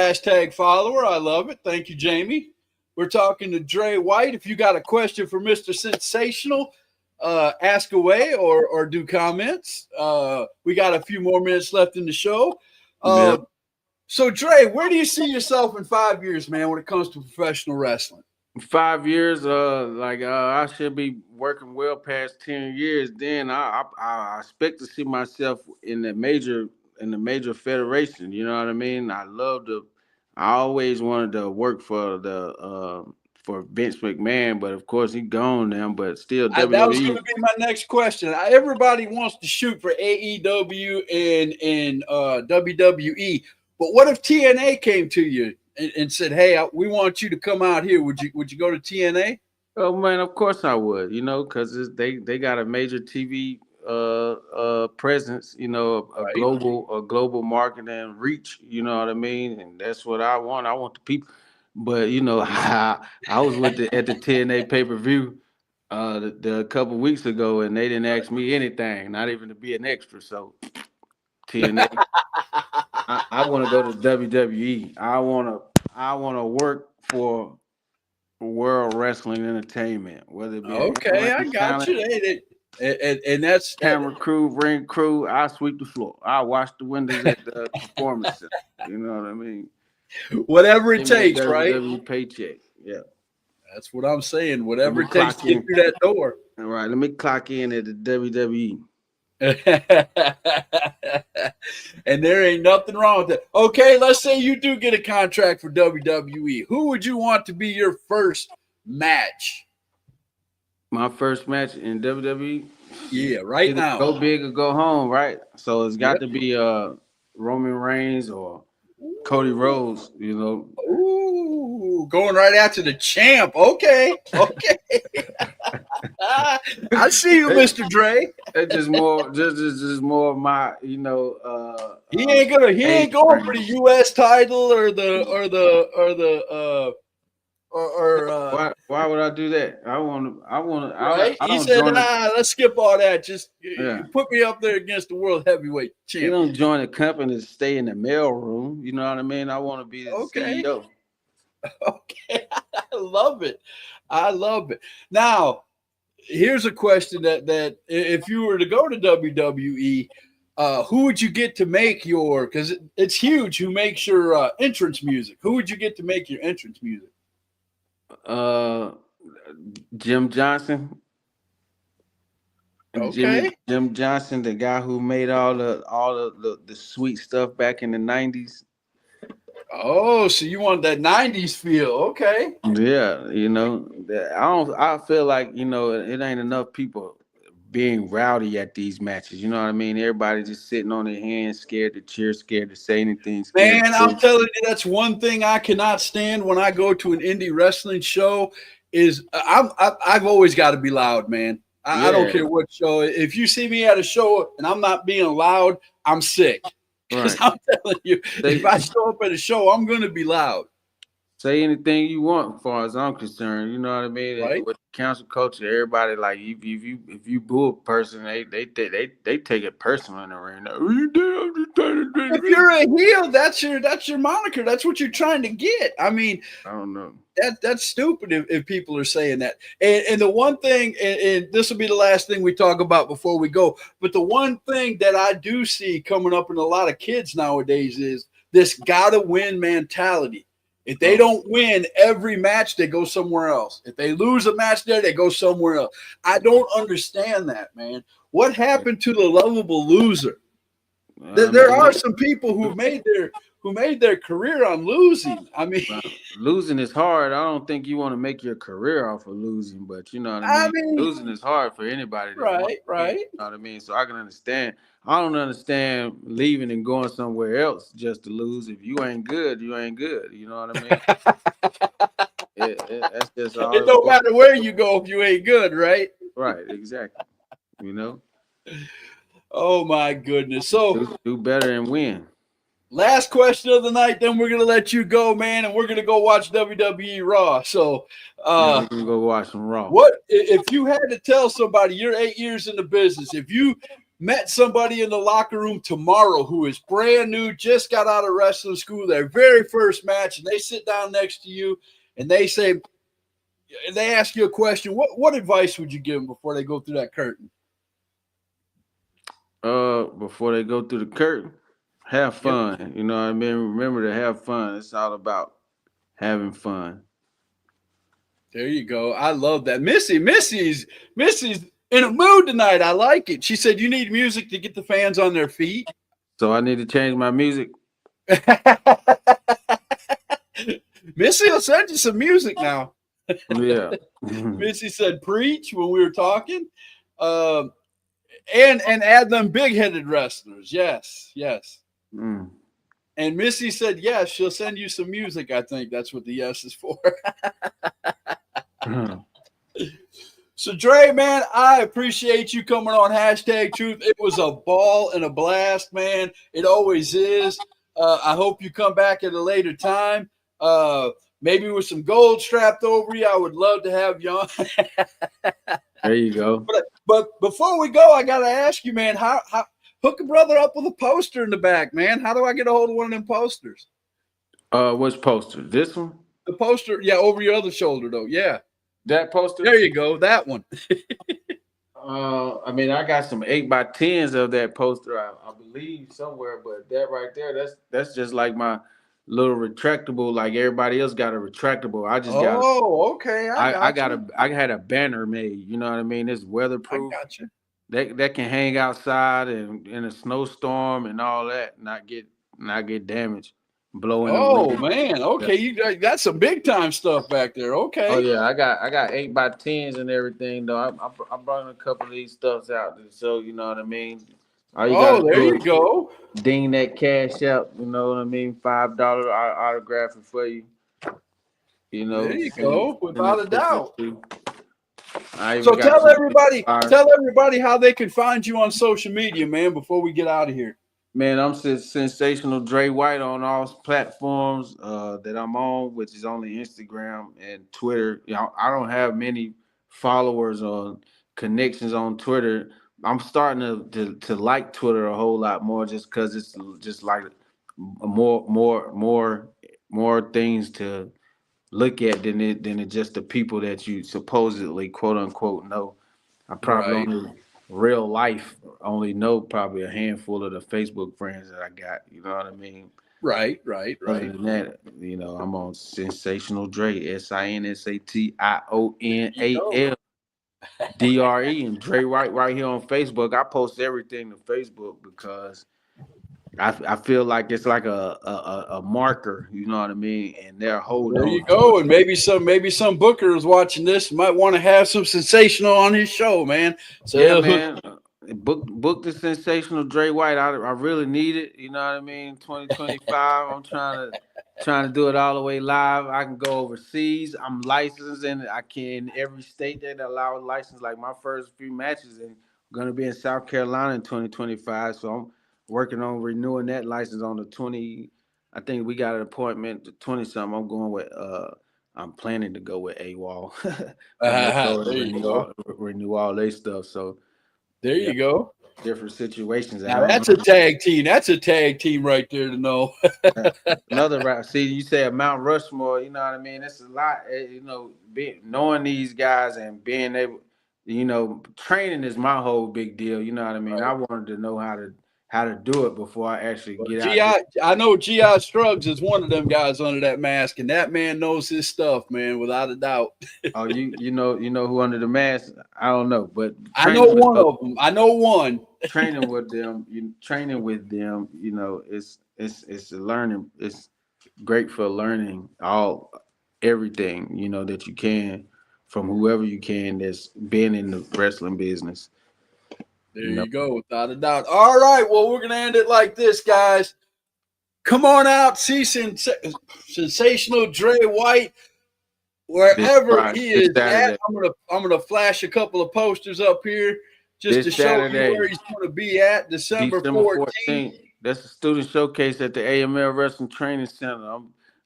#follower. I love it. Thank you, Jamie. We're talking to Dre White. If you got a question for Mr. Sensational, ask away or do comments. We got a few more minutes left in the show. Yep. So, Dre, where do you see yourself in 5 years, man, when it comes to professional wrestling? 5 years, I should be working well past 10 years. Then I expect to see myself in the major federation. You know what I mean? I always wanted to work for for Vince McMahon, but of course he gone now. But still, That was WWE. going to be my next question. Everybody wants to shoot for AEW and WWE, but what if TNA came to you and said, "Hey, we want you to come out here"? Would you go to TNA? Oh man, of course I would. You know, because they got a major TV presence. You know, a Right. global marketing reach. You know what I mean? And that's what I want. I want the people. But you know, I was at the TNA pay-per-view a couple weeks ago, and they didn't ask me anything, not even to be an extra. So TNA, I want to go to WWE. I want to work for World Wrestling Entertainment, whether it be Okay, I got you. And that's camera crew, ring crew. I sweep the floor. I wash the windows at the performance center. You know what I mean? whatever it Give me a takes, right? WWE paycheck. Yeah. That's what I'm saying. Whatever it Let me takes to clock get in. through that door. All right. Let me clock in at the WWE. And there ain't nothing wrong with that. Okay, let's say you do get a contract for WWE. Who would you want to be your first match? My first match in WWE. Yeah, right Either now. go big or go home, right? So it's got to be Roman Reigns or Cody Rhodes, you know. Ooh, going right after the champ. Okay. I see you, Mr. Dre. It's just more of my, you know. He ain't going for the U.S. title or Why would I do that? I want to. right. I He don't said, join. let's skip all that. Just Yeah. put me up there against the world heavyweight You champ. don't join a company to stay in the mail room. You know what I mean? I want to be the Okay. CEO. Okay, I love it. Now, here's a question that if you were to go to WWE, who would you get to make your? Because it's huge. Who makes your entrance music? Who would you get to make your entrance music? Jim Johnson. Okay. Jim Johnson, the guy who made all the sweet stuff back in the 90s. Oh, so you want that 90s feel. Okay. Yeah, you know, I feel like, you know, it ain't enough people being rowdy at these matches. You know what I mean? Everybody just sitting on their hands, scared to cheer, scared to say anything. Man, I'm telling you, that's one thing I cannot stand when I go to an indie wrestling show is I've always got to be loud, man. I don't care what show. If you see me at a show and I'm not being loud, I'm sick. Because Right. I'm telling you, if I show up at a show, I'm going to be loud. say anything you want, as far as I'm concerned. You know what I mean? Right? With council culture, everybody like if you boo a person, they take it personal in the ring. Like, "Oh, you did, I'm just trying to do If this." you're a heel, that's your moniker. That's what you're trying to get. I mean, I don't know. that's stupid if people are saying that. And the one thing, and this will be the last thing we talk about before we go, but the one thing that I do see coming up in a lot of kids nowadays is this gotta win mentality. If they don't win every match, they go somewhere else. If they lose a match there, they go somewhere else. I don't understand that, man. What happened to the lovable loser? I There are mean, some people who made their career on losing. I mean, losing is hard. I don't think you want to make your career off of losing, but you know what I I mean. mean, Losing is hard for anybody that wants right, to win. right. You know what I mean. So I can understand. I don't understand leaving and going somewhere else just to lose. If you ain't good, you ain't good. You know what I mean. That's just all It it don't boils. matter where you go if you ain't good, right? Right, exactly. You know, Oh my goodness. So do better and win. last question of the night, then we're gonna let you go, man, and we're gonna go watch WWE Raw. So Yeah, we're gonna go watch some Raw. what if you had to tell somebody you're 8 years in the business, if you met somebody in the locker room tomorrow who is brand new, just got out of wrestling school, their very first match, and they sit down next to you and they say, they ask you a question, what advice would you give them before they go through that curtain? Before they go through the curtain, have Yep. fun. You know what I mean. Remember to have fun. It's all about having fun. There you go. I love that. Missy's in a mood tonight. I like it. She said you need music to get the fans on their feet. So I need to change my music. Missy will send you some music now. Yeah. Missy said preach when we were talking. Um, and add them big headed wrestlers. Yes, yes. Mm. And Missy said yes, she'll send you some music. I think that's what the yes is for. So Dre, man, I appreciate you coming on Hashtag Truth. It was a ball and a blast, man. It always is. I hope you come back at a later time. Maybe with some gold strapped over you. I would love to have you on. There you go. But before we go, I gotta ask you, man, how hook a brother up with a poster in the back, man. How do I get a hold of one of them posters? Which poster? This one? The poster, yeah, over your other shoulder though. Yeah. That poster? There you go. That one. I mean, I got some 8x10s of that poster, I believe somewhere, but that right there, that's just like my little retractable. Like everybody else got a retractable. I just got. Oh, okay. I had a banner made. You know what I mean? It's I weatherproof. got you. That can hang outside and in a snowstorm and all that, not get damaged, blowing the Oh wind. man. Okay, you got some big time stuff back there. Oh Okay. yeah, I got 8x10s and everything though. I brought a couple of these stuffs out to show. You know what I mean? All you Oh, gotta there do you is go. ding that cash out. You know what I mean? $5 autograph it for you. You know, There you go. send Without a it doubt. to- I even So got tell some everybody how they can find you on social media, man, before we get out of here. Man, I'm sensational Dre White on all platforms that I'm on, which is only Instagram and Twitter. You know, I don't have many followers or connections on Twitter. I'm starting to like Twitter a whole lot more just because it's just like more things to look at than it just the people that you supposedly quote unquote know. I probably Right. only real life only know probably a handful of the Facebook friends that I got. You know what I mean? Right. Other than that, I'm on Sensational Dre, SINSATIONALDRE, and Dre right here on Facebook. I post everything to Facebook because I feel like it's like a marker, you know what I mean? And they're holding There on you to it. go. And maybe some booker is watching this, might want to have some sensational on his show, man. So Yeah, he'll hook. man. Book the Sensational Dre White. I really need it. You know what I mean? 2025. I'm trying to do it all the way live. I can go overseas. I'm licensed and I can in every state that allows license. Like my first few matches and gonna be in South Carolina in 2025. So I'm working on renewing that license on the I think we got an appointment to 20-something. I'm going with I'm planning to go with AWOL. There you go. Renew all their stuff. So There you go. different situations. Now that's a tag team. That's a tag team right there to know. Another rap. See, you say a Mount Rushmore, you know what I mean? It's a lot, you know, knowing these guys and being able, you know, training is my whole big deal. You know what I mean? Right. I wanted to know how to do it before I actually get out. I know G.I. Struggs is one of them guys under that mask, and that man knows his stuff, man, without a doubt. Oh, you know who under the mask? I don't know, but I know one of them. I know one. training with them, you know, it's a learning. It's great for learning everything, you know, that you can from whoever you can that's been in the wrestling business. There you go, without a doubt. All right, well, we're going to end it like this, guys. Come on out, see Sensational Dre White wherever he is at. I'm gonna flash a couple of posters up here just to show you where he's going to be at December 14th. That's a student showcase at the AML Wrestling Training Center.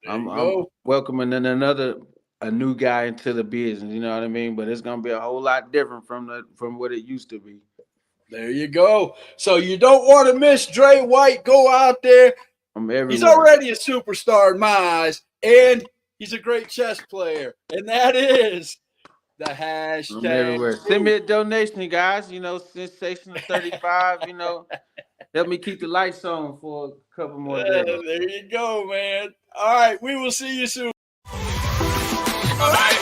I'm welcoming a new guy into the business. You know what I mean? But it's gonna be a whole lot different from what it used to be. There you go. So you don't want to miss Dre White. Go out there. He's already a superstar in my eyes, and he's a great chess player. And that is the hashtag. I'm everywhere. Send me a donation, guys. You know, Sensational 35. You know, help me keep the lights on for a couple more days. There you go, man. All right, we will see you soon. All right.